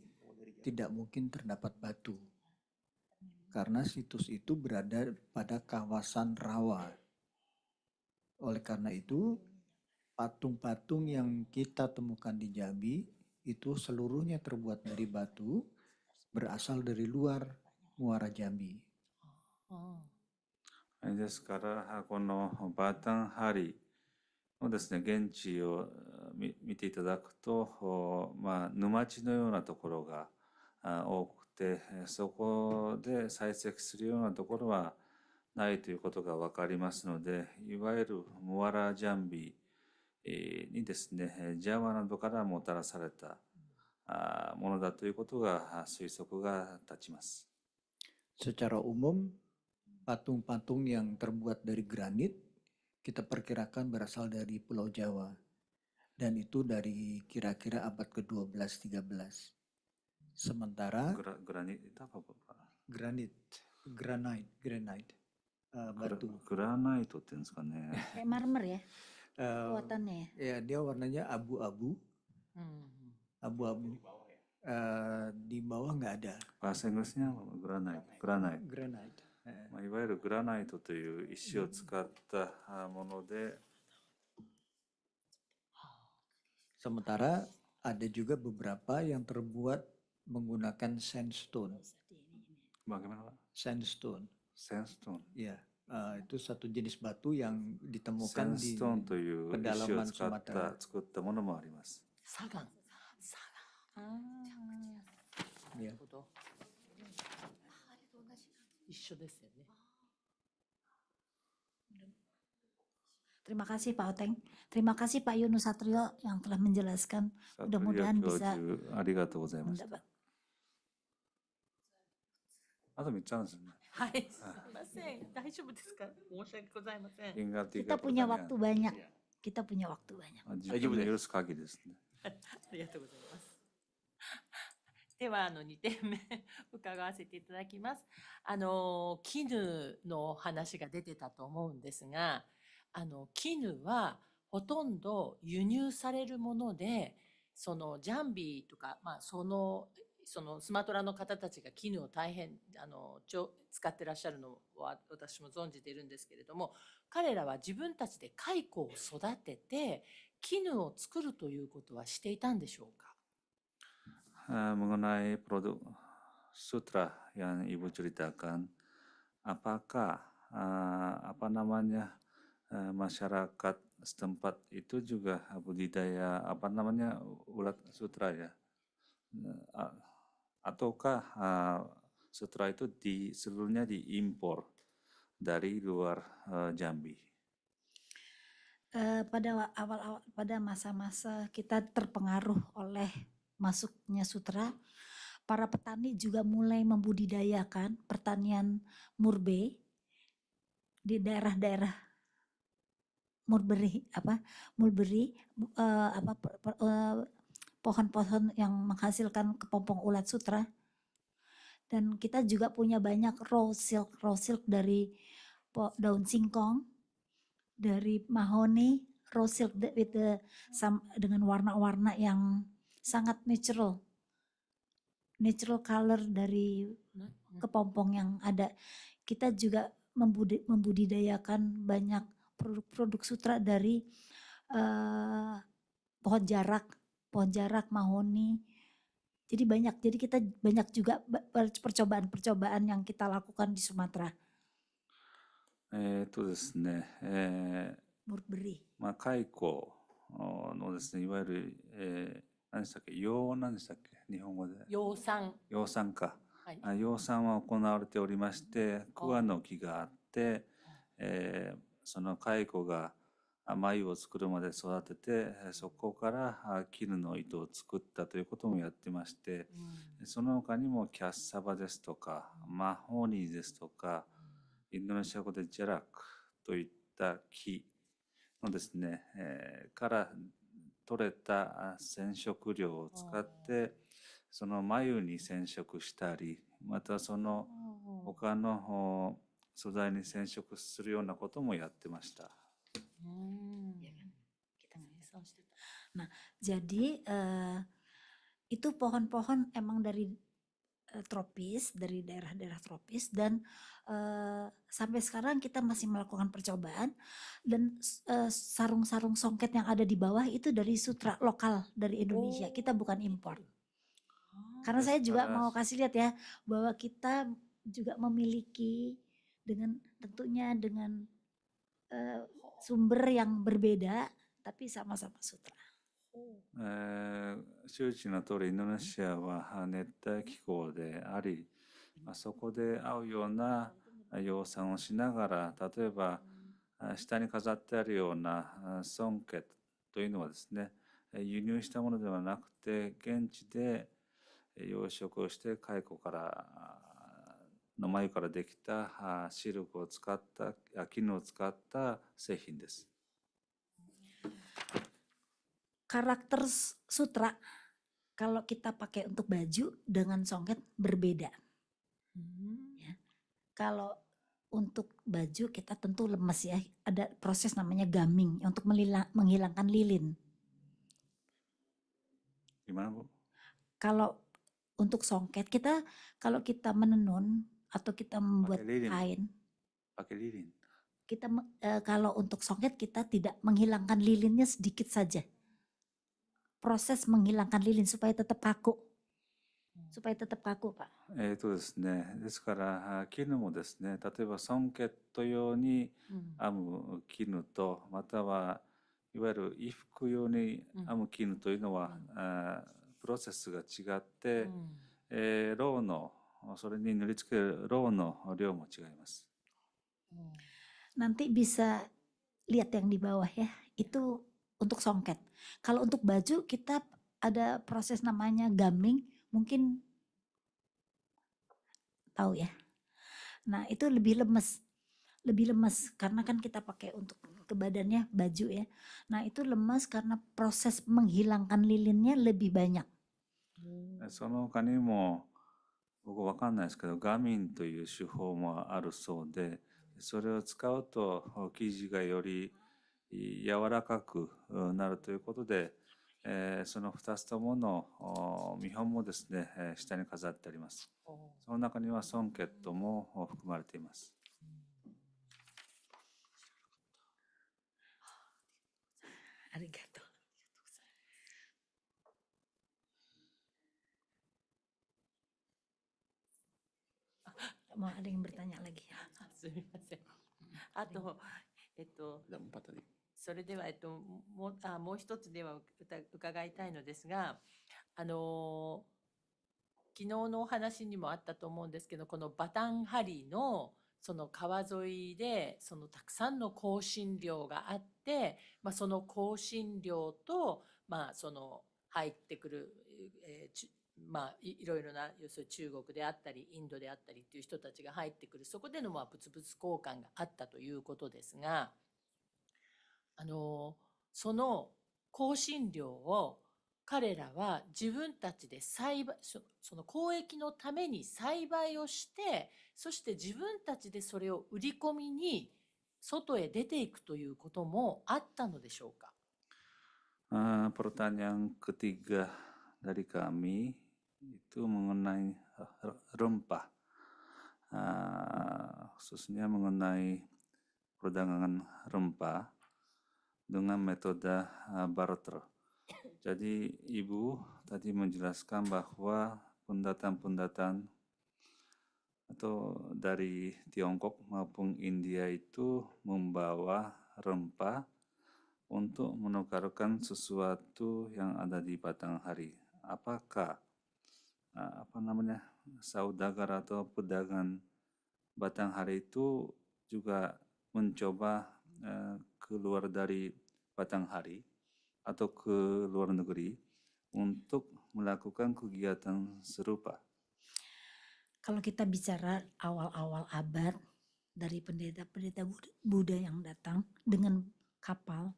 [SPEAKER 5] tidak mungkin terdapat batu. Karena situs itu berada pada kawasan rawa. Oleh karena itu, patung-patung yang kita temukan di Jambi itu seluruhnya terbuat dari batu, berasal dari luar Muara Jambi.
[SPEAKER 2] ですからこのバタンハリのですね現地を見ていただくと、沼地のようなところが多くて、そこで採石するようなところはないということが分かりますので、いわゆるムアラジャンビにですねジャワなどからもたらされたものだということが推測が立ちます。
[SPEAKER 5] Secara umum, patung-patung yang terbuat dari granit kita perkirakan berasal dari Pulau Jawa, dan itu dari kira-kira abad ke-12-13. Sementara
[SPEAKER 2] granit itu apa Pak?
[SPEAKER 5] Granite, batu.
[SPEAKER 2] グラナイトって言うんですかね。
[SPEAKER 3] Kayak marmer ya, kuatannya ya.
[SPEAKER 5] Ya, dia warnanya abu-abu. Abu-abu. Di bawah nggak ada.
[SPEAKER 2] Bahasa Inggrisnya granite.
[SPEAKER 5] Granite.
[SPEAKER 2] いわゆるグラナイトという石を使ったもので、
[SPEAKER 5] Sementara ada juga beberapa yang terbuat menggunakan sandstone.
[SPEAKER 2] Bagaimana Pak?
[SPEAKER 5] Sandstone.
[SPEAKER 2] Sandstone.
[SPEAKER 5] Ya, itu satu jenis batu yang ditemukan di
[SPEAKER 2] サンストーンという石を
[SPEAKER 5] pedalaman
[SPEAKER 2] 使った
[SPEAKER 5] Sumatera.
[SPEAKER 2] 作ったものもあります。
[SPEAKER 4] サガン。なるほど。一緒ですよね。
[SPEAKER 3] Terima kasih Pak Oteng. Terima kasih Pak Yunus Satrio yang telah menjelaskan. Mudah-mudahan bisa
[SPEAKER 2] ありがとうございました。
[SPEAKER 3] mendapat.
[SPEAKER 2] あと3つあるんですよね。
[SPEAKER 4] はい、すみません。大丈夫ですか？申し訳ございません。
[SPEAKER 3] Kita punya waktu banyak. Kita punya waktu banyak.
[SPEAKER 2] 自分の許す限りですね。
[SPEAKER 4] ありがとうございます。では2点目伺わせていただきます。絹の話が出てたと思うんですが、絹はほとんど輸入されるもので、そのジャンビとか、そのスマトラの方たちが絹を大変使ってらっしゃるのは私も存じているんですけれども、彼らは自分たちで蚕を育てて絹を作るということはしていたんでしょうか。
[SPEAKER 2] mengenai produk sutra yang Ibu ceritakan, apakah masyarakat setempat itu juga budidaya ulat sutra ya, ataukah sutra itu seluruhnya diimpor dari luar Jambi?
[SPEAKER 3] Pada masa-masa kita terpengaruh oleh masuknya sutra, para petani juga mulai membudidayakan pertanian murbe di daerah-daerah mulberry, pohon-pohon yang menghasilkan kepompong ulat sutra. Dan kita juga punya banyak raw silk dari daun singkong, dari mahoni, rose silk dengan warna-warna yang sangat natural color dari kepompong yang ada. Kita juga membudidayakan banyak produk-produk sutra dari pohon jarak, mahoni. Jadi kita banyak juga percobaan-percobaan yang kita lakukan di Sumatera.
[SPEAKER 2] ですね、
[SPEAKER 3] Murtberi.
[SPEAKER 2] 蚕のですね、いわゆる、何でしたっけ、何でしたっけ、日本語で。
[SPEAKER 4] 養蚕。
[SPEAKER 2] 養蚕か。
[SPEAKER 4] はい。
[SPEAKER 2] 養蚕は行われておりまして、桑の木があって、その蚕が繭を作るまで育てて、そこから絹の糸を作ったということもやってまして、その他にもキャッサバですとか、マホニーですとか、インドネシア語でジャラクといった木のですね、から取れた染色料を使ってその繭に染色したり、またその他の素材に染色するようなこともやってました。
[SPEAKER 3] Nah, jadi itu pohon-pohon emang dari tropis, dari daerah-daerah tropis, dan sampai sekarang kita masih melakukan percobaan, dan sarung-sarung songket yang ada di bawah itu dari sutra lokal dari Indonesia, kita bukan impor. Karena saya juga mau kasih lihat ya bahwa kita juga memiliki tentunya dengan sumber yang berbeda tapi sama-sama sutra.
[SPEAKER 2] 周知の通りインドネシアは熱帯気候であり、そこで合うような養蚕をしながら、例えば下に飾ってあるようなソンケというのはですね、輸入したものではなくて現地で養殖をして蚕からの繭からできたシルクを使った絹を使った製品です。
[SPEAKER 3] Karakter sutra kalau kita pakai untuk baju dengan songket berbeda. Ya. Kalau untuk baju kita tentu lemes ya, ada proses namanya gaming untuk menghilangkan lilin.
[SPEAKER 2] Gimana Bu?
[SPEAKER 3] Kalau untuk songket kita, kalau kita menenun atau kita membuat kain,
[SPEAKER 2] pakai lilin.
[SPEAKER 3] Kita kalau untuk songket kita tidak menghilangkan lilinnya sedikit saja. Proses menghilangkan lilin supaya tetap kaku. Pak.
[SPEAKER 2] ですね、ですから絹もですね、例えばソンケット用に編む絹と、またはいわゆる衣服用に編む絹というのは、プロセスが違って、ロウのそれに塗りつけるロウの量も違います。
[SPEAKER 3] Nanti bisa lihat yang di bawah ya, itu untuk songket. Kalau untuk baju kita ada proses namanya gaming, mungkin tahu ya. Nah itu lebih lemes karena kan kita pakai untuk ke badannya baju ya. Nah itu lemes karena proses menghilangkan lilinnya lebih banyak.
[SPEAKER 2] その他にも僕わかんないですけど、ガミンという手法もあるそうで、それを使うと生地がより柔らかくなるということで、その2つともの見本もですね、下に飾ってあります。その中にはソンケットも含まれています。
[SPEAKER 3] ありがとう。Mau ada yang bertanya lagi?
[SPEAKER 4] すみません。あと、それでは、もう一つでは伺いたいのですが、昨日のお話にもあったと思うんですけど、このバタンハリのその川沿いでそのたくさんの香辛料があって、その香辛料と、その入ってくる、いろいろな要するに中国であったりインドであったりっていう人たちが入ってくる、そこでの物々交換があったということですが、その香辛料を彼らは自分たちでその交易のために栽培をして、そして自分たちでそれを売り込みに外へ出ていくということもあったのでしょうか。
[SPEAKER 2] Pertanyaan ketiga dari kami itu mengenai rempah, khususnya mengenai perdagangan rempah dengan metode barter. Jadi Ibu tadi menjelaskan bahwa pendatang-pendatang atau dari Tiongkok maupun India itu membawa rempah untuk menukarkan sesuatu yang ada di Batanghari. Apakah saudagar atau pedagang Batanghari itu juga mencoba keluar dari Batanghari atau ke luar negeri untuk melakukan kegiatan serupa?
[SPEAKER 3] Kalau kita bicara awal-awal abad dari pendeta-pendeta Buddha yang datang dengan kapal,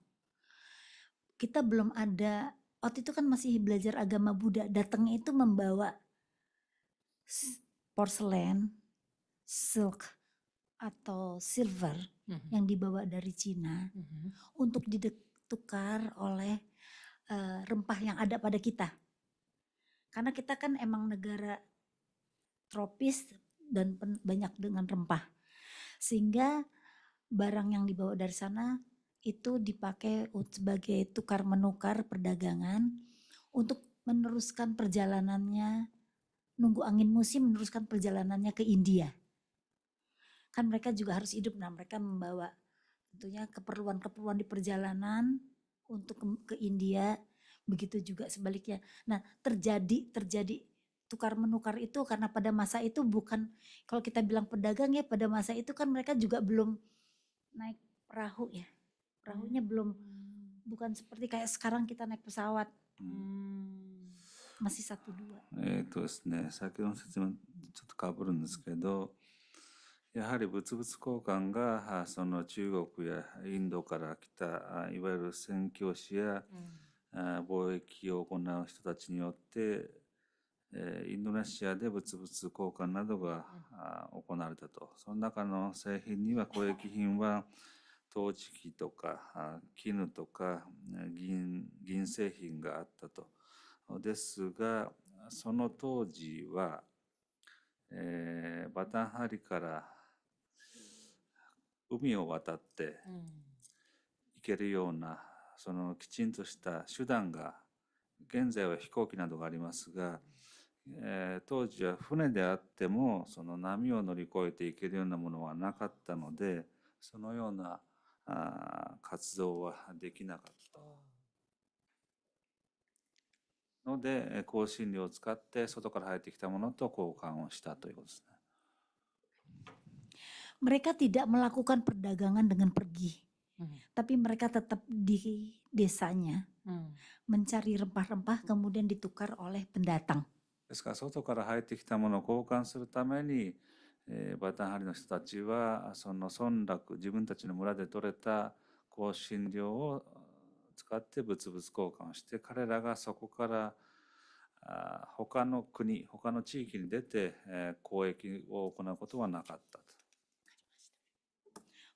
[SPEAKER 3] kita belum ada, waktu itu kan masih belajar agama Buddha, datangnya itu membawa porselen, silk, atau silver yang dibawa dari Cina untuk ditukar oleh rempah yang ada pada kita. Karena kita kan emang negara tropis dan banyak dengan rempah. Sehingga barang yang dibawa dari sana itu dipakai sebagai tukar menukar perdagangan untuk meneruskan perjalanannya, nunggu angin musim meneruskan perjalanannya ke India. Kan mereka juga harus hidup, nah mereka membawa tentunya keperluan-keperluan di perjalanan untuk ke India, begitu juga sebaliknya. Nah terjadi tukar menukar itu karena pada masa itu bukan, kalau kita bilang pedagang ya, pada masa itu kan mereka juga belum naik perahu ya, perahunya belum, bukan seperti kayak sekarang kita naik pesawat, masih 1-2。
[SPEAKER 2] ですね、先ほどの説明ちょっとかぶるんですけど、やはり物々交換がその中国やインドから来たいわゆる宣教師や貿易を行う人たちによってインドネシアで物々交換などが行われたと。その中の製品には交易品は陶磁器とか絹とか銀製品があったと。ですがその当時は、バタンハリから海を渡って行けるようなそのきちんとした手段が、現在は飛行機などがありますが、当時は船であってもその波を乗り越えていけるようなものはなかったので、そのような活動はできなかったので、香辛料を使って外から入ってきたものと交換をしたということですね。
[SPEAKER 3] Mereka tidak melakukan perdagangan dengan pergi, tapi mereka tetap di desanya mencari rempah-rempah kemudian ditukar oleh pendatang.
[SPEAKER 2] ですから外から入ってきたものを交換するために、バタンハリの人たちはその村落、自分たちの村で採れた香辛料を使って物々交換をして、彼らがそこから他の国、他の地域に出て交易を行うことはなかったと。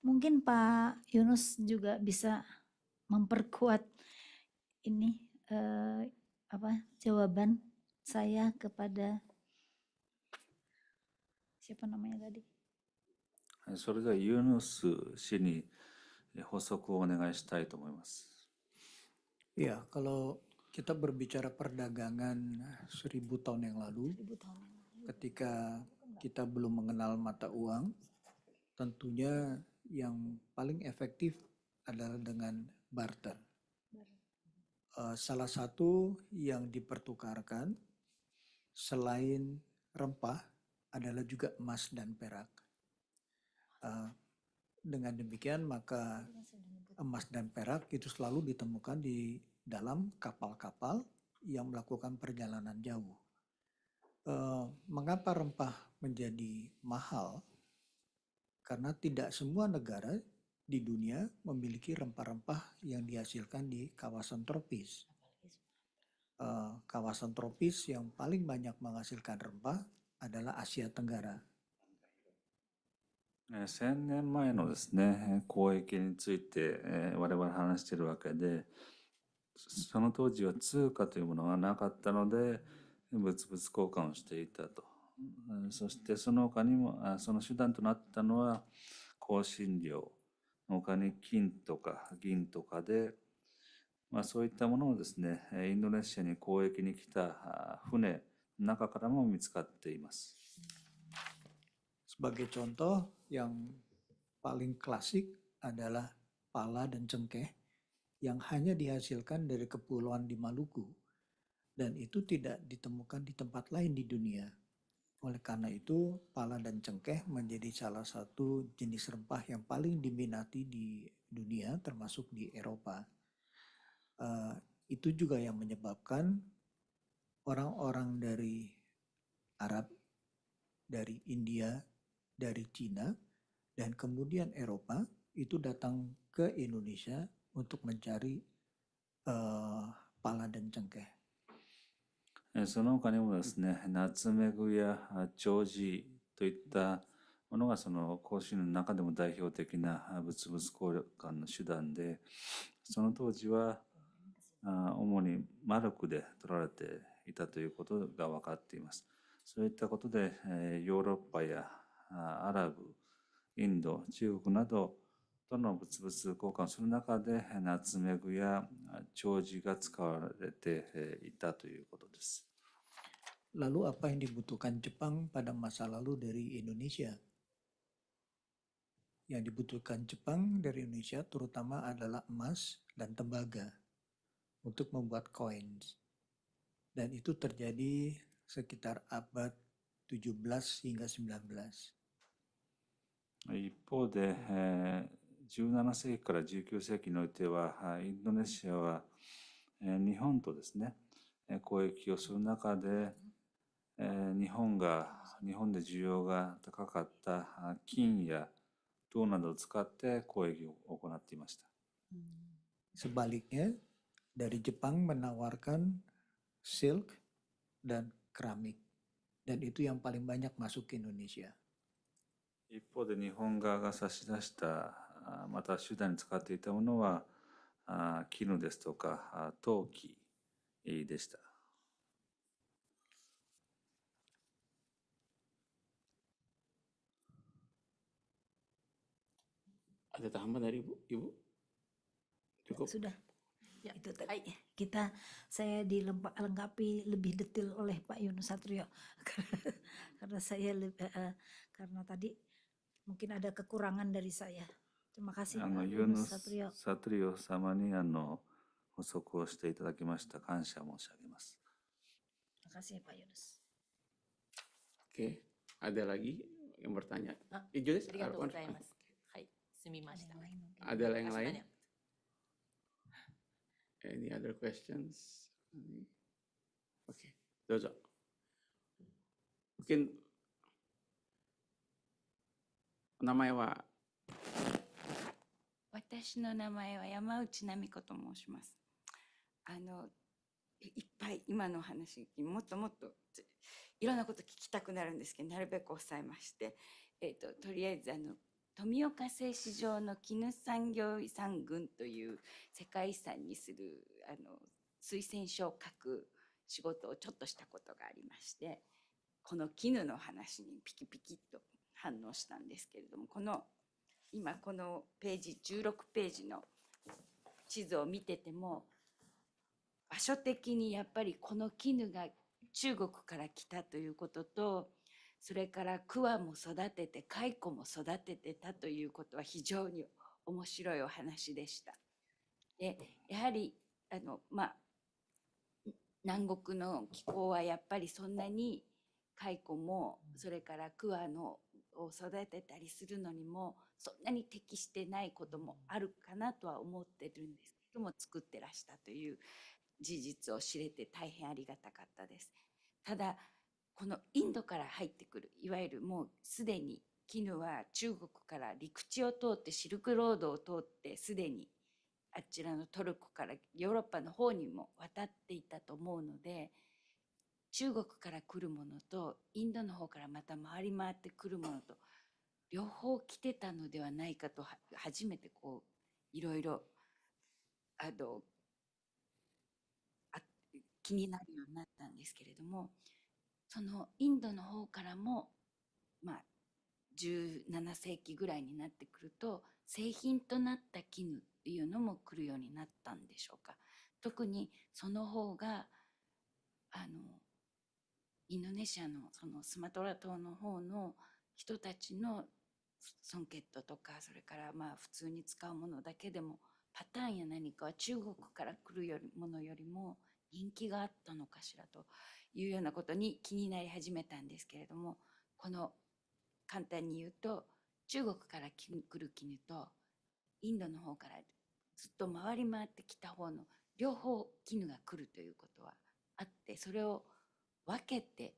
[SPEAKER 3] Mungkin Pak Yunus juga bisa memperkuat ini jawaban saya kepada siapa namanya tadi?
[SPEAKER 2] それではユヌス氏に補足をお願いしたいと思います。
[SPEAKER 5] Ya, kalau kita berbicara perdagangan 1000 tahun yang lalu, ketika kita belum mengenal mata uang, tentunya yang paling efektif adalah dengan barter. Salah satu yang dipertukarkan selain rempah adalah juga emas dan perak. Dengan demikian maka emas dan perak itu selalu ditemukan di dalam kapal-kapal yang melakukan perjalanan jauh. Mengapa rempah menjadi mahal? Karena tidak semua negara di dunia memiliki rempah-rempah yang dihasilkan di kawasan tropis. kawasan tropis yang paling banyak menghasilkan rempah adalah Asia Tenggara.
[SPEAKER 2] 1000年前のですね、交易について、我々話しているわけで、その当時は通貨というものがなかったので、物々交換をしていたと。そしてその他にも、その手段となったのは香辛料、他に金とか銀とかで、そういったものをですね、インドネシアに交易に来た船の中からも見つかっています。
[SPEAKER 5] Sebagai contoh, yang paling klasik adalah pala dan cengkeh yang hanya dihasilkan dari kepulauan di Maluku dan itu tidak ditemukan di tempat lain di dunia. Oleh karena itu, pala dan cengkeh menjadi salah satu jenis rempah yang paling diminati di dunia, termasuk di Eropa. Itu juga yang menyebabkan orang-orang dari Arab, dari India, dari Cina, dan kemudian Eropa itu datang ke Indonesia untuk mencari pala dan cengkeh.
[SPEAKER 2] その他にもですね、ナツメグや丁子といったものがその香辛料の中でも代表的な物々交換の手段で、その当時は主にマルクで取られていたということが分かっています。そういったことでヨーロッパやアラブ、インド、中国などとの物々交換をする中でナツメグや丁子が使われていたということです。
[SPEAKER 5] Lalu apa yang dibutuhkan Jepang pada masa lalu dari Indonesia? Yang dibutuhkan Jepang dari Indonesia terutama adalah emas dan tembaga untuk membuat coins. Dan itu terjadi sekitar abad 17 hingga 19.
[SPEAKER 2] 一方で、17世紀から19世紀においてはインドネシアは、日本とですね、交易をする中で、日本で需要が高かった金や銅などを使って交易を行っていました。
[SPEAKER 5] Sebaliknya, dari Jepang menawarkan silk dan keramik. Dan itu yang paling banyak masuk ke Indonesia.
[SPEAKER 2] 一方で日本側が差し出したまた手段に使っていたものは絹ですとか陶器でした。
[SPEAKER 1] Ada tambahan dari Ibu? Cukup?
[SPEAKER 3] Sudah.
[SPEAKER 4] Ya.
[SPEAKER 3] Itu tadi saya dilengkapi lebih detail oleh Pak Yunus Satrio karena saya karena tadi mungkin ada kekurangan dari saya. Terima kasih Pak
[SPEAKER 2] ユ
[SPEAKER 3] Yunus
[SPEAKER 2] ヌ
[SPEAKER 3] Satrio.
[SPEAKER 2] サトリオ様に補足をしていただきました。感謝申し上げます。
[SPEAKER 3] Terima kasih Pak Yunus.
[SPEAKER 1] Oke, ada lagi yang bertanya?
[SPEAKER 4] あ
[SPEAKER 1] Julius,
[SPEAKER 4] ありがとうございます。はい、すみま
[SPEAKER 3] Ada
[SPEAKER 4] した
[SPEAKER 3] yang。lain mungkin.
[SPEAKER 1] ada yang
[SPEAKER 4] Makasih
[SPEAKER 1] lain?
[SPEAKER 4] banyak.
[SPEAKER 1] Any other questions? Oke, dozo. Mungkin namanya wa
[SPEAKER 6] 私の名前は山内奈美子と申します。いっぱい今の話もっともっといろんなこと聞きたくなるんですけど、なるべく抑えまして、とりあえず富岡製糸場の絹産業遺産群という世界遺産にする推薦書を書く仕事をちょっとしたことがありまして、この絹の話にピキピキっと反応したんですけれども、今このページ16ページの地図を見てても、場所的にやっぱりこの絹が中国から来たということと、それから桑も育てて蚕も育ててたということは非常に面白いお話でした。でやはり南国の気候はやっぱりそんなに蚕もそれから桑を育てたりするのにもそんなに適してないこともあるかなとは思ってるんですけども、作ってらしたという事実を知れて大変ありがたかったです。ただこのインドから入ってくる、いわゆるもうすでに絹は中国から陸地を通ってシルクロードを通ってすでにあちらのトルコからヨーロッパの方にも渡っていたと思うので、中国から来るものとインドの方からまた回り回ってくるものと両方来てたのではないかと初めてこういろいろ気になるようになったんですけれども、そのインドの方からもまあ17世紀ぐらいになってくると製品となった絹っていうのも来るようになったんでしょうか。特にその方がインドネシアのそのスマトラ島の方の人たちのソンケットとか、それからまあ普通に使うものだけでもパターンや何かは中国から来るものよりも人気があったのかしらというようなことに気になり始めたんですけれども、この簡単に言うと中国から来る絹とインドの方からずっと回り回ってきた方の両方絹が来るということはあって、それを分けて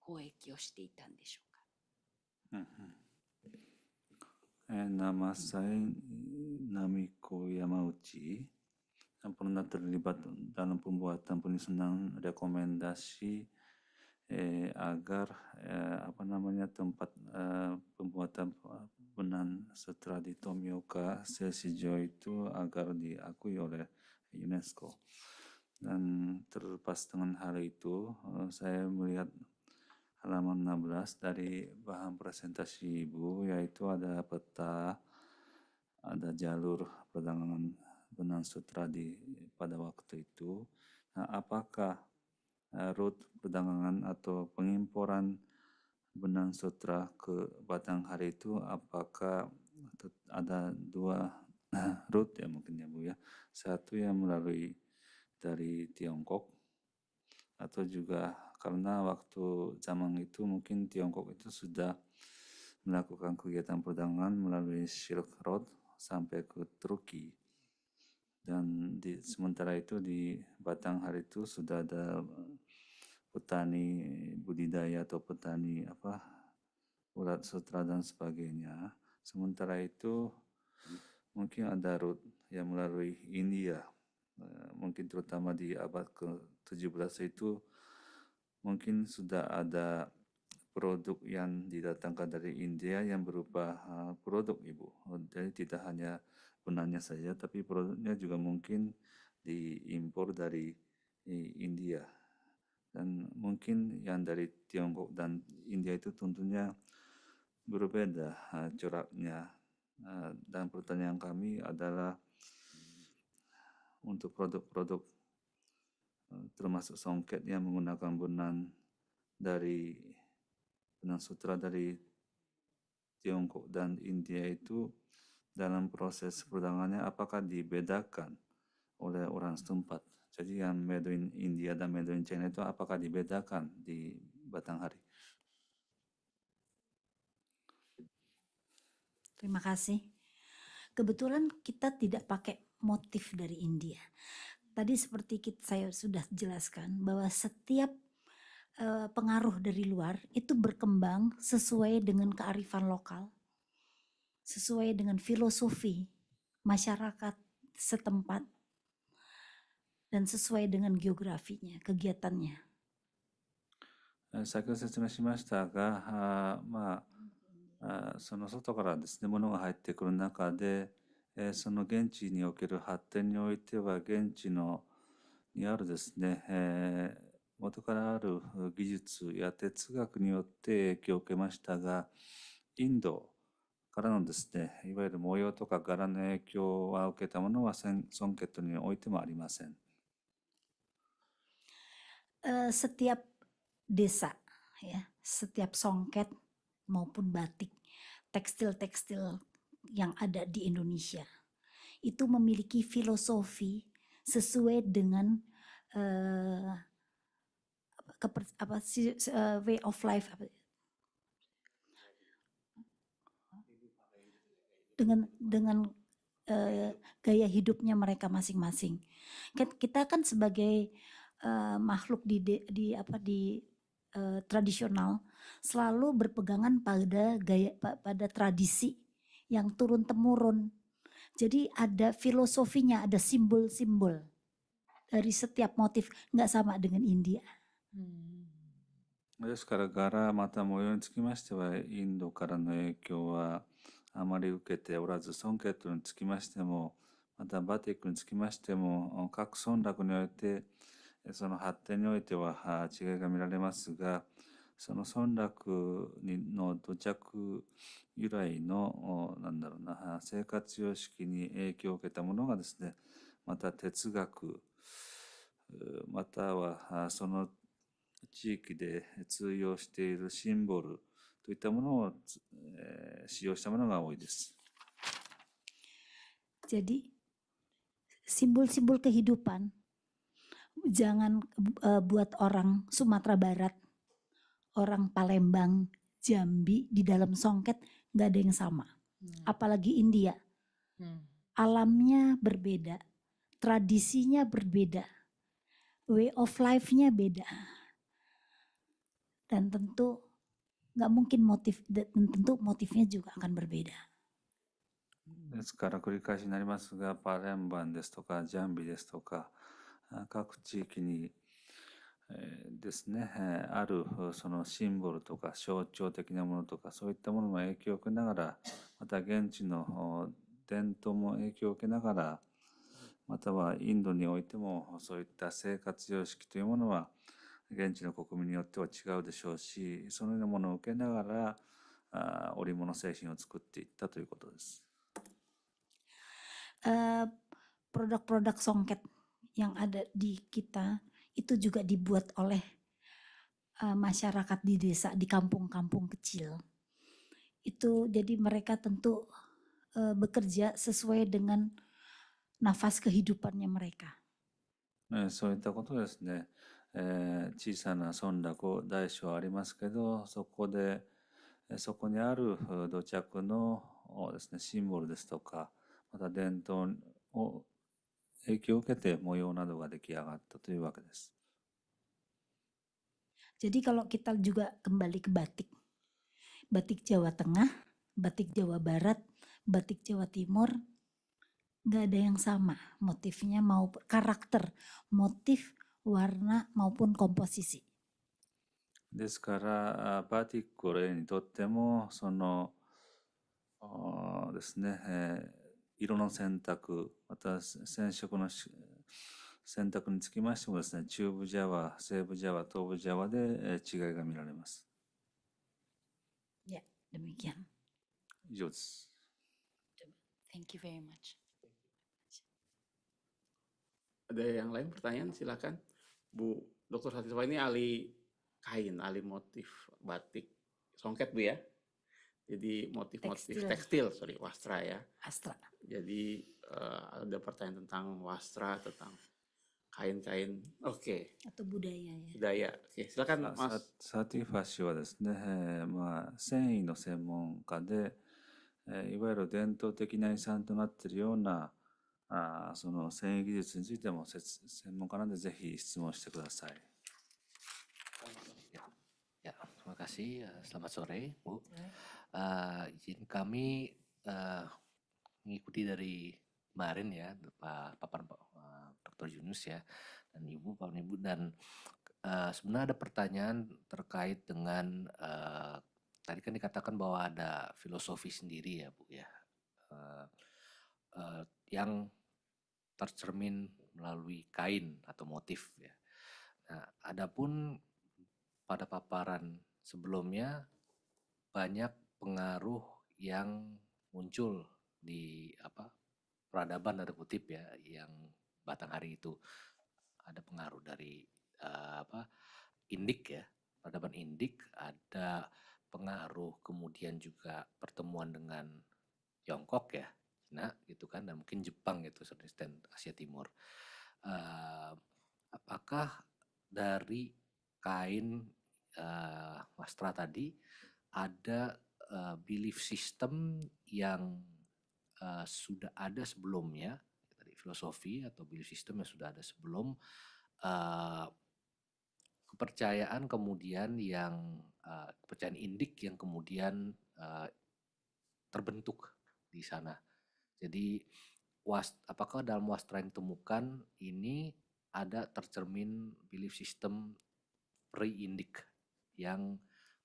[SPEAKER 6] 交易をしていたんでしょうか。
[SPEAKER 2] Nama saya Namiko Yamauchi. Yang pernah terlibat dalam pembuatan penyusunan rekomendasi agar tempat pembuatan benang sutra di Tomioka Seichijo itu agar diakui oleh UNESCO. Dan terlepas dengan hal itu, saya melihat halaman 16 dari bahan presentasi Ibu, yaitu ada peta, ada jalur perdagangan benang sutra pada waktu itu. Nah, apakah rute perdagangan atau pengimporan benang sutra ke Batanghari itu, apakah ada dua rute ya mungkin ya Bu ya. Satu yang melalui dari Tiongkok, atau juga karena waktu zaman itu mungkin Tiongkok itu sudah melakukan kegiatan perdagangan melalui Silk Road sampai ke Turki. Dan sementara itu di Batanghari itu sudah ada petani budidaya atau petani ulat sutra dan sebagainya. Sementara itu mungkin ada rute yang melalui India. Mungkin terutama di abad ke-17 itu mungkin sudah ada produk yang didatangkan dari India yang berupa produk Ibu. Jadi tidak hanya benangnya saja, tapi produknya juga mungkin diimpor dari India. Dan mungkin yang dari Tiongkok dan India itu tentunya berbeda coraknya. Dan pertanyaan kami adalah untuk produk-produk termasuk songket yang menggunakan benang sutra dari Tiongkok dan India itu dalam proses perdagangannya apakah dibedakan oleh orang setempat? Jadi yang made in India dan made in China itu apakah dibedakan di Batanghari?
[SPEAKER 3] Terima kasih. Kebetulan kita tidak pakai motif dari India. Tadi seperti saya sudah jelaskan bahwa setiap pengaruh dari luar itu berkembang sesuai dengan kearifan lokal, sesuai dengan filosofi masyarakat setempat, dan sesuai dengan geografinya, kegiatannya.
[SPEAKER 2] 先ほど説明しましたが、その外からですね、物が入ってくる中で、その現地における発展においては、現地にあるですね、元からある技術や哲学によって影響を受けましたが、インドからのですね、いわゆる模様とか柄の影響は受けたものはソンケットにおいてもありません。
[SPEAKER 3] Setiap desa, ya, setiap songket maupun batik, tekstil-tekstil yang ada di Indonesia itu memiliki filosofi sesuai dengan way of life, dengan gaya hidupnya mereka masing-masing. Kita kan sebagai makhluk di tradisional selalu berpegangan pada tradisi yang turun temurun. Jadi ada filosofinya, ada simbol-simbol dari setiap motif, nggak sama dengan India.
[SPEAKER 2] ですから柄また模様につきましてはインドからの影響はあまり受けておらず、ソンケットにつきましてもまたバティックにつきましても各村落においてその発展においては違いが見られますが、その村落の土着由来のなんだろうな生活様式に影響を受けたものがですね、また哲学またはその地域で通用しているシンボルといったものを使用したものが多いです。
[SPEAKER 3] Jadi simbol-simbol kehidupan jangan buat orang Sumatera Barat, orang Palembang, Jambi di dalam songket nggak ada yang sama. Apalagi India, alamnya berbeda, tradisinya berbeda, way of life-nya beda, dan tentu nggak mungkin tentu motifnya juga akan berbeda.
[SPEAKER 2] ですから繰り返しになりますが、パレンバンですとかジャンビですとか各地域にですね、あるそのシンボルとか象徴的なものとかそういったものの影響を受けながら、また現地の伝統も影響を受けながら、またはインドにおいてもそういった生活様式というものは現地の国民によっては違うでしょうし、そのようなものを受けながら織物製品を作っていったということです。
[SPEAKER 3] Produk-produk songket yang ada di kita itu juga dibuat oleh masyarakat di desa, di kampung-kampung kecil. Itu jadi mereka tentu bekerja sesuai dengan nafas kehidupannya mereka.
[SPEAKER 2] そういったことですね。小さな村落大小ありますけど、そこにある土着のですね、シンボルですとか、また伝統を影響を受けて模様などが出来上がったというわけです。
[SPEAKER 3] Jadi kalau kita juga kembali ke batik, batik Jawa Tengah, batik Jawa Barat, batik Jawa Timur, nggak ada yang sama motifnya maupun karakter, motif, warna maupun komposisi.
[SPEAKER 2] ですからバティックを例にとってもそのですね、色の選択また染色の選択につきましてもですね、中部ジャワ、西部ジャワ、東部ジャワで違いが見られます。
[SPEAKER 3] Ya, demikian.
[SPEAKER 2] 以上です。
[SPEAKER 6] Thank you very much.
[SPEAKER 1] Ada yang lain pertanyaan? Silakan, Bu Dr. Satiswa. Ini ahli kain, ahli motif batik songket, Bu ya. Jadi motif-motif tekstil, wastra ya.
[SPEAKER 3] Astra.
[SPEAKER 1] Jadi ada pertanyaan tentang wastra, tentang kain-kain. Oke.
[SPEAKER 3] Atau budaya ya.
[SPEAKER 1] Budaya. Oke, silakan Mas.
[SPEAKER 2] サティファ氏はですね、繊維の専門家で、いわゆる伝統的な遺産となっているようなその繊維技術についても専門家なんでぜひ質問してください。
[SPEAKER 7] Ya, terima kasih. Selamat sore, Bu. Izin kami mengikuti dari kemarin ya, paparan Pak Dr. Yunus ya, dan Ibu, Pak Ibu, dan sebenarnya ada pertanyaan terkait dengan tadi kan dikatakan bahwa ada filosofi sendiri ya, Bu ya, yang tercermin melalui kain atau motif ya. Nah, adapun pada paparan sebelumnya banyak pengaruh yang muncul di peradaban tanda kutip ya, yang Batanghari itu ada pengaruh dari Indik ya, peradaban Indik, ada pengaruh kemudian juga pertemuan dengan Tiongkok ya, Cina gitu kan, dan mungkin Jepang gitu, dan Asia Timur. Apakah dari kain wastra tadi ada belief system yang sudah ada sebelumnya, dari filosofi atau belief system yang sudah ada sebelum kepercayaan kemudian yang kepercayaan Indik yang kemudian terbentuk di sana, Jadi apakah dalam wastra yang ditemukan ini ada tercermin belief system pre-Indik yang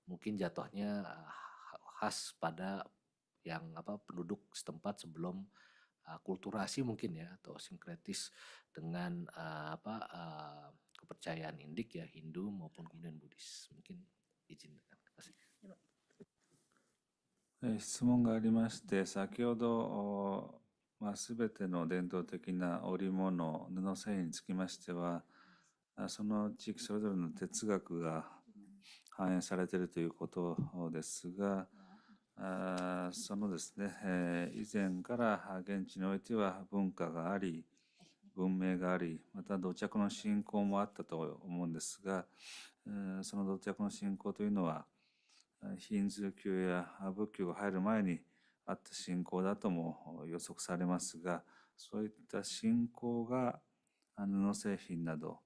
[SPEAKER 7] mungkin jatuhnya khas pada yang penduduk setempat sebelum kulturasi mungkin ya, atau sinkretis dengan kepercayaan Indik ya, Hindu maupun kemudian Buddhis. Mungkin izin. Terima kasih.
[SPEAKER 2] 質問がありまして、先ほど、すべての伝統的な織物、布製品につきましては、その地域それぞれの哲学が反映されているということですが、そのですね、以前から現地においては文化があり、文明があり、また土着の信仰もあったと思うんですが、その土着の信仰というのは、ヒンズー教や仏教が入る前にあった信仰だとも予測されますが、そういった信仰が布製品など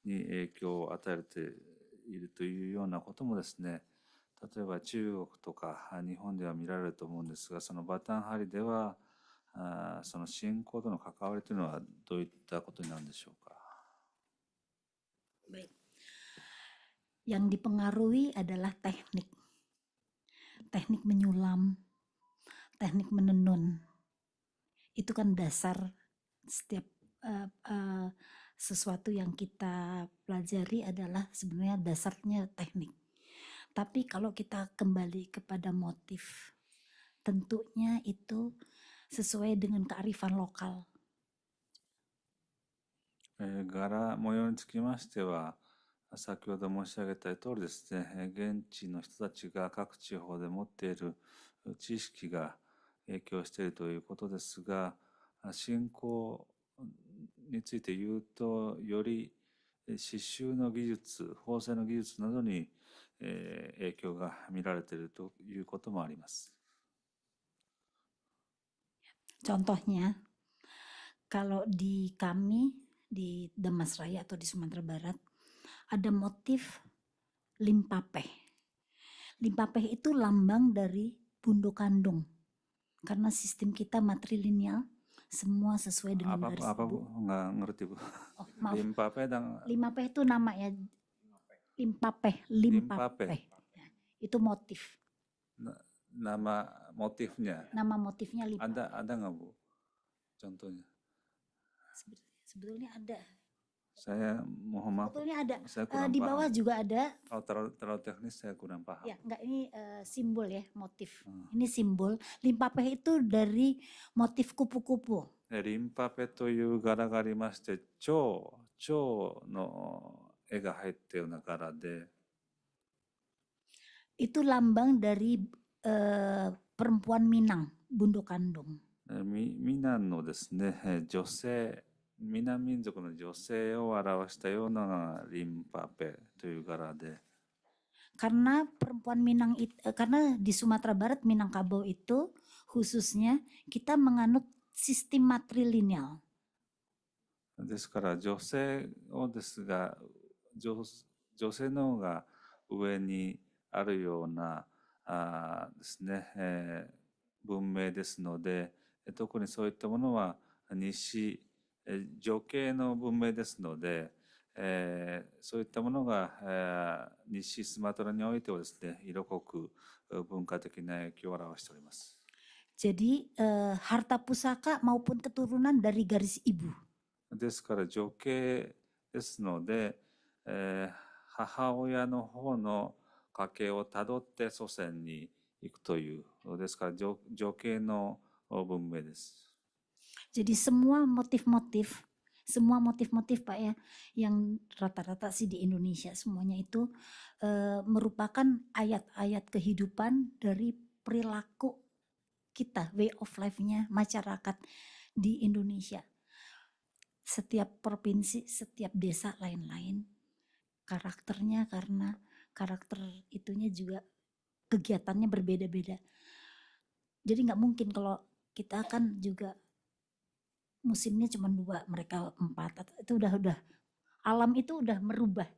[SPEAKER 2] に影響を与えているというようなこともですね、例えば中国とか日本では見られると思うんですが、そのバタンハリではその信仰との関わりというのはどういったことになるんでしょうか。
[SPEAKER 3] Baik. Yang dipengaruhi adalah teknik menyulam, teknik menenun. Itu kan dasar setiap sesuatu yang kita pelajari adalah sebenarnya dasarnya teknik. Tapi kalau kita kembali kepada motif, tentunya itu sesuai dengan kearifan lokal.
[SPEAKER 2] 柄模様につきましては、先ほど申し上げた通りですね、現地の人たちが各地方で持っている知識が影響しているということですが、信仰について言うと、より刺繍の技術、縫製の技術などに影響が見られているということもあります。
[SPEAKER 3] Contohnya, kalau di kami di Damastraya atau di Sumatera Barat ada motif limpapeh. Limpapeh itu lambang dari Bundokandung. Karena sistem kita matrilineal, semua sesuai dengan garis
[SPEAKER 2] apa
[SPEAKER 3] ibu.
[SPEAKER 2] Bu? Nggak ngerti Bu.
[SPEAKER 3] Oh, maaf.
[SPEAKER 2] Limpapeh
[SPEAKER 3] Limpapeh itu nama ya. Limpapeh. Ya, itu motif.
[SPEAKER 2] Nama motifnya.
[SPEAKER 3] Nama motifnya limpapeh.
[SPEAKER 2] Ada nggak Bu? Contohnya.
[SPEAKER 3] Sebetulnya ada.
[SPEAKER 2] Saya mohon maaf.
[SPEAKER 3] Sebetulnya ada.
[SPEAKER 2] Saya kurang
[SPEAKER 3] di
[SPEAKER 2] paham.
[SPEAKER 3] bawah juga ada.
[SPEAKER 2] Oh, terlalu teknis saya kurang paham.
[SPEAKER 3] Ya, enggak, ini simbol ya, motif. Ini simbol. Limpapeh itu dari motif kupu-kupu.
[SPEAKER 2] リンパペという柄がありまして、蝶の絵が入ったような柄で、
[SPEAKER 3] Itu lambang dari perempuan Minang, Bundokandung.
[SPEAKER 2] ミナンのですね、女性、ミナン民族の女性を表したようなリンパペという柄で、
[SPEAKER 3] Karena perempuan Minang itu, karena di Sumatera Barat Minangkabau itu khususnya kita menganut sistem matrilineal.
[SPEAKER 2] ですから女性をですが、女性の方が上にあるようなですね、文明ですので、特にそういったものは西、女系の文明ですので、そういったものが、西スマトラにおいてはですね、色濃く文化的な影響を表しております。
[SPEAKER 3] Jadi harta pusaka maupun keturunan dari garis ibu.
[SPEAKER 2] ですから女系ですので、母親の方の家系をたどって祖先に行くという、ですから女系の文明です。
[SPEAKER 3] Jadi semua motif-motif Pak ya, yang rata-rata sih di Indonesia semuanya itu merupakan ayat-ayat kehidupan dari perilaku kita, way of life-nya masyarakat di Indonesia. Setiap provinsi, setiap desa lain-lain karakternya, karena karakter itunya juga kegiatannya berbeda-beda. Jadi nggak mungkin kalau kita kan juga musimnya cuma 2, mereka 4. Itu udah alam itu udah merubah.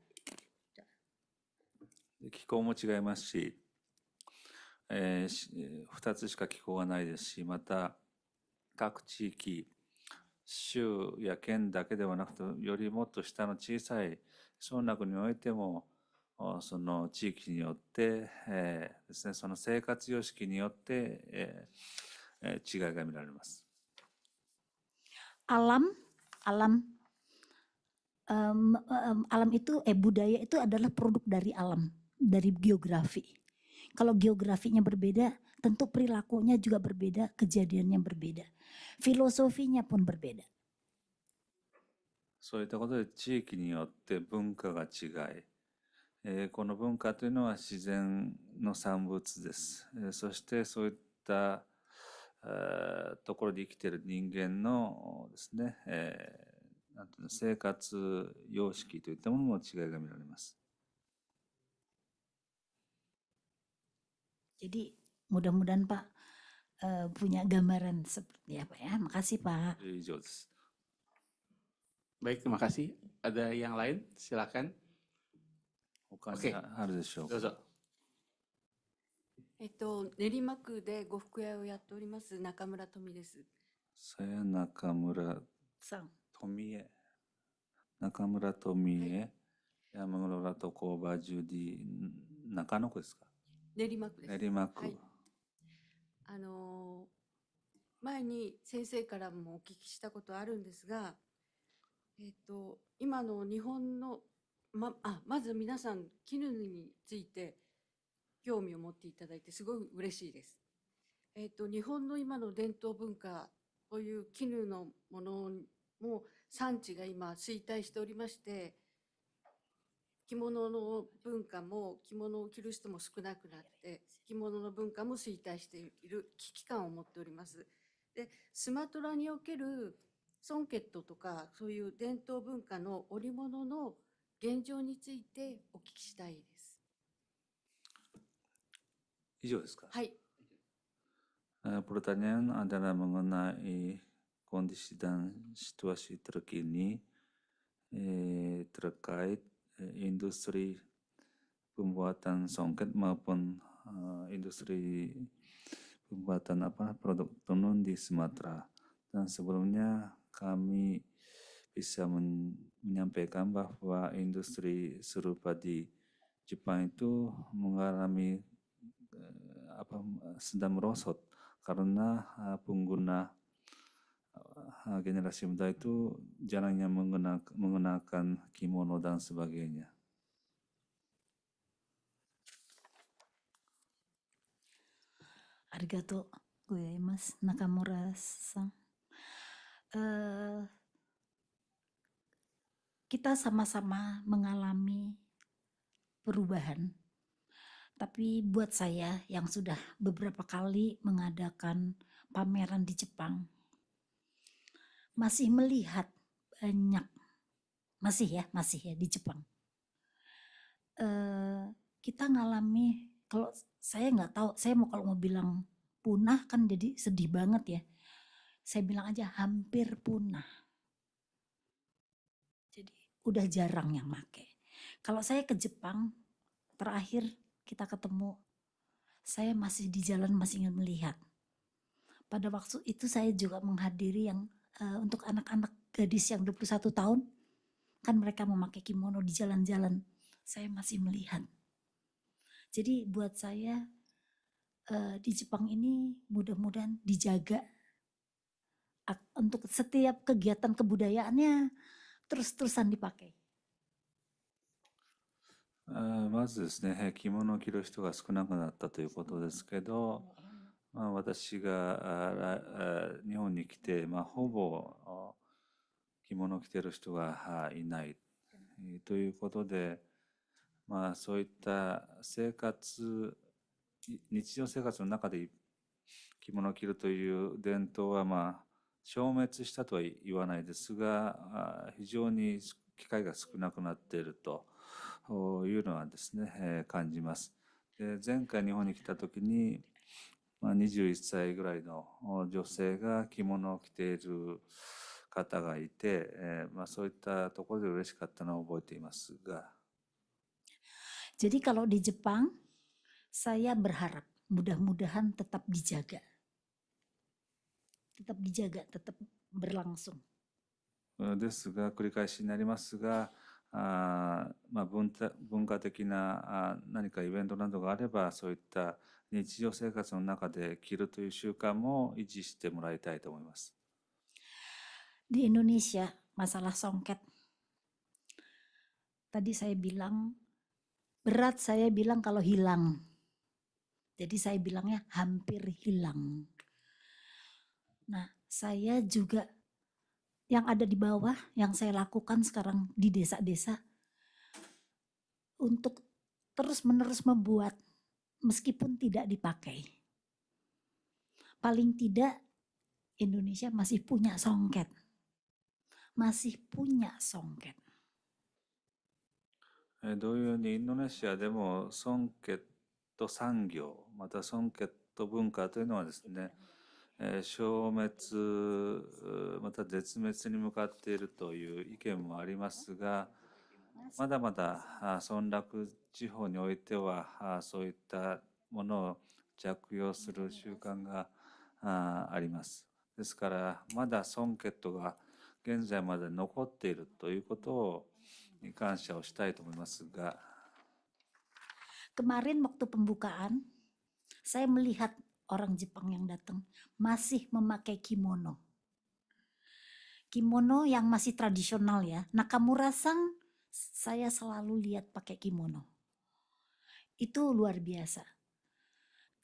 [SPEAKER 2] 気候も違いますし、2つしか気候がないですし、また各地域、州や県だけではなくて、よりもっと下の小さい村落においても、その地域によって、ですね、その生活様式によって、違いが見られます。
[SPEAKER 3] Alam, alam, alam itu, budaya itu adalah produk dari alam, dari geografi. Kalau geografinya berbeda, tentu perilakunya juga berbeda, kejadiannya berbeda, filosofinya pun berbeda.
[SPEAKER 2] そういったことで地域によって文化が違い、この文化というのは自然の産物です。そしてそういったところで生きている人間のですね、なんていうの、生活様式といったものの違いが見られます。
[SPEAKER 3] Jadi mudah-mudahan Pak punya gambaran seperti apa ya. Makasih Pak.
[SPEAKER 2] 以上です。
[SPEAKER 1] Baik, terima kasih. Ada yang lain? Silakan.
[SPEAKER 2] 他にあるでしょうか。
[SPEAKER 1] どうぞ。
[SPEAKER 8] 練馬区で呉服屋をやっております中村富です。
[SPEAKER 2] さや中村富江。中村富江、はい、山室と工場ジュディ、中野区ですか。
[SPEAKER 8] 練馬区です。
[SPEAKER 2] 練馬区。
[SPEAKER 8] はい、前に先生からもお聞きしたことあるんですが、今の日本のまず皆さん絹について興味を持っていただいてすごい嬉しいです。日本の今の伝統文化、こういう絹のものも産地が今衰退しておりまして、着物の文化も着物を着る人も少なくなって、着物の文化も衰退している危機感を持っております。で、スマトラにおけるソンケットとかそういう伝統文化の織物の現状についてお聞きしたいです。
[SPEAKER 2] 以上ですか。
[SPEAKER 8] はい。
[SPEAKER 2] Pertanyaan adalah mengenai kondisi dan situasi terkini terkait industri pembuatan songket maupun industri pembuatan produk tenun di Sumatera. Dan sebelumnya kami bisa menyampaikan bahwa industri serupa di Jepang itu mengalami sedang merosot karena pengguna generasi muda itu jarangnya mengenakan kimono dan sebagainya.
[SPEAKER 3] Arigato gozaimasu, Nakamura-san. Kita sama-sama mengalami perubahan. Tapi buat saya yang sudah beberapa kali mengadakan pameran di Jepang, masih melihat banyak, masih ya di Jepang. Kita ngalami, kalau saya nggak tahu, saya kalau mau bilang punah kan jadi sedih banget ya. Saya bilang aja hampir punah. Jadi udah jarang yang make. Kalau saya ke Jepang, terakhir kita ketemu, saya masih di jalan masih ingin melihat. Pada waktu itu saya juga menghadiri yang untuk anak-anak gadis yang 21 tahun, kan mereka memakai kimono di jalan-jalan, saya masih melihat. Jadi buat saya di Jepang ini mudah-mudahan dijaga untuk setiap kegiatan kebudayaannya terus-terusan dipakai.
[SPEAKER 2] まずですね、着物を着る人が少なくなったということですけど、私が日本に来て、ほぼ着物を着ている人がいないということで、そういった日常生活の中で着物を着るという伝統は消滅したとは言わないですが、非常に機会が少なくなっているというのはですね、感じます。で、前回日本に来た時に、21歳ぐらいの女性が着物を着ている方がいて、そういったところで嬉しかったのを覚えていますが。
[SPEAKER 3] Jadi kalau di Jepang, saya berharap mudah-mudahan tetap dijaga. tetap dijaga, tetap berlangsung.
[SPEAKER 2] ですが、繰り返しになりますが、文化的な何かイベントなどがあれば、そういった日常生活の中で着るという習慣も維持してもらいたいと思います。
[SPEAKER 3] Di Indonesia, masalah songket. Tadi saya bilang, berat saya bilang kalau hilang. Jadi saya bilangnya hampir hilang. Nah, saya juga yang ada di bawah, yang saya lakukan sekarang di desa-desa, untuk terus-menerus membuat meskipun tidak dipakai. Paling tidak Indonesia masih punya songket. Masih punya songket.
[SPEAKER 2] 同様にインドネシアでもソンケット産業、またソンケット文化というのはですね、消滅また絶滅に向かっているという意見もありますが、まだまだ村落地方においてはそういったものを着用する習慣があります。ですからまだソンケットが現在まで残っているということをに感謝をしたいと思いますが、
[SPEAKER 3] Kemarin waktu pembukaan, saya melihat orang Jepang yang datang masih memakai kimono. Kimono yang masih tradisional ya. Nakamura-san saya selalu lihat pakai kimono. Itu luar biasa.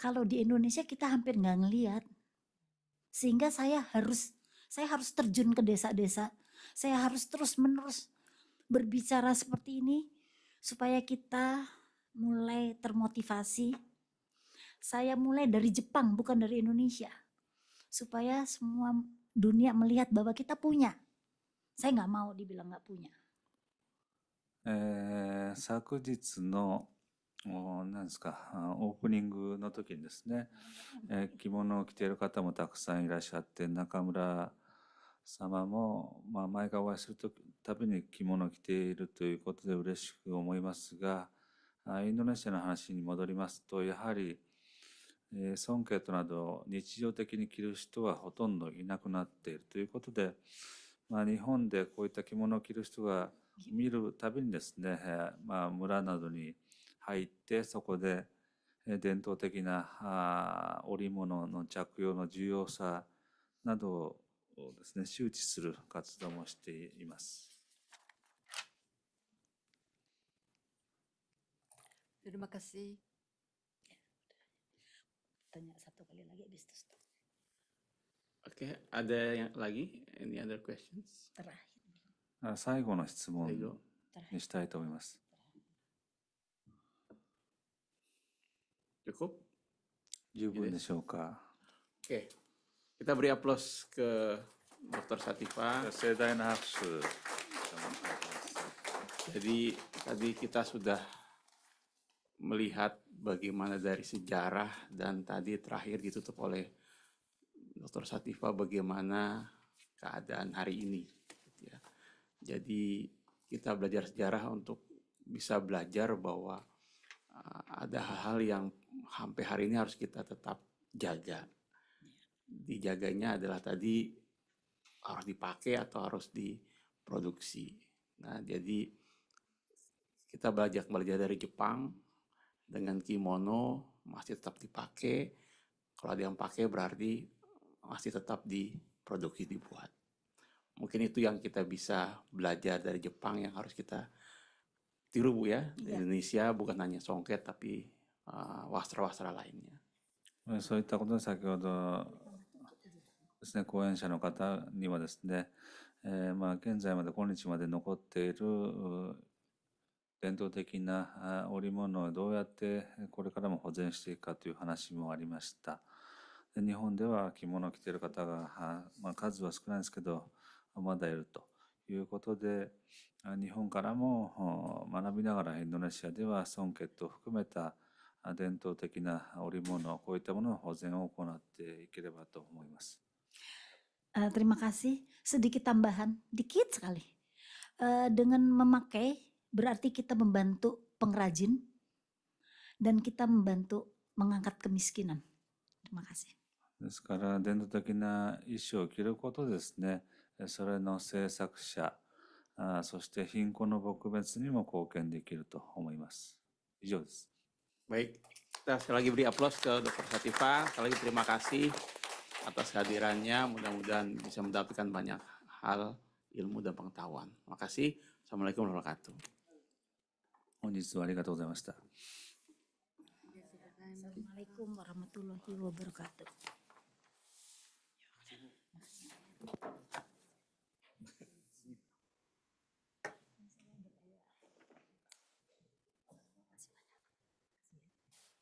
[SPEAKER 3] Kalau di Indonesia kita hampir nggak ngelihat. Sehingga saya harus terjun ke desa-desa. Saya harus terus-menerus berbicara seperti ini supaya kita mulai termotivasi. Saya mulai dari Jepang, bukan dari Indonesia. Supaya semua dunia melihat bahwa kita punya. Saya nggak mau dibilang nggak punya.
[SPEAKER 2] 昨日の何ですかオープニングの時にですね、着物を着ている方もたくさんいらっしゃって、中村様も、前がお会いするたびに着物を着ているということで嬉しく思いますが、インドネシアの話に戻りますと、やはり、ソンケットなど日常的に着る人はほとんどいなくなっているということで、日本でこういった着物を着る人が見るたびにですね、村などに入ってそこで伝統的な織物の着用の重要さなどをですね、周知する活動もしています。
[SPEAKER 8] Terima kasih.
[SPEAKER 3] Tanya satu kali lagi habis itu stop.
[SPEAKER 1] Oke, ada yang lagi? Any other questions?
[SPEAKER 3] Terakhir.
[SPEAKER 2] 最後の質問にしたいと思います。
[SPEAKER 1] Cukup?
[SPEAKER 2] 十分でしょうか。
[SPEAKER 1] Oke, kita beri aplaus ke Dr. Satifah.
[SPEAKER 2] 盛大な拍手。
[SPEAKER 1] Jadi tadi kita sudah melihat bagaimana dari sejarah dan tadi terakhir ditutup oleh Dr. Satifah bagaimana keadaan hari ini. Ya. Jadi kita belajar sejarah untuk bisa belajar bahwa ada hal-hal yang sampai hari ini harus kita tetap jaga. Dijaganya adalah tadi harus dipakai atau harus diproduksi. Nah, jadi kita belajar dari Jepang dengan kimono masih tetap dipakai. Kalau ada yang pakai berarti masih tetap diproduksi, dibuat. Mungkin itu yang kita bisa belajar dari Jepang yang harus kita tiru Bu ya. Di Indonesia bukan hanya songket tapi wastra-wastra lainnya.
[SPEAKER 2] そういったことで先ほどですね、講演者の方にはですね、現在まで今日まで残っている伝統的な織物をどうやってこれからも保全していくかという話もありました。で日本では着物を着ている方が、数は少ないですけどまだいるということで、日本からも学びながらインドネシアではソンケットを含めた伝統的な織物、こういったものの保全を行っていければと思います。
[SPEAKER 3] Terima kasih. Sedikit tambahan, dikit sekali. Dengan memakai berarti kita membantu pengrajin dan kita membantu mengangkat kemiskinan. Terima kasih.
[SPEAKER 2] ですから、伝統的な衣装を着ることですね、それの制作者、そして貧困の撲滅にも貢献できると思います。以上です。
[SPEAKER 1] Baik, kita sekali lagi beri aplaus ke Dr. Satifah. Sekali lagi terima kasih atas kehadirannya. Mudah-mudahan bisa mendapatkan banyak hal, ilmu dan pengetahuan. Terima kasih. Assalamualaikum warahmatullahi wabarakatuh.
[SPEAKER 2] 本日はありがとうございました。
[SPEAKER 3] Assalamualaikum warahmatullahi wabarakatuh.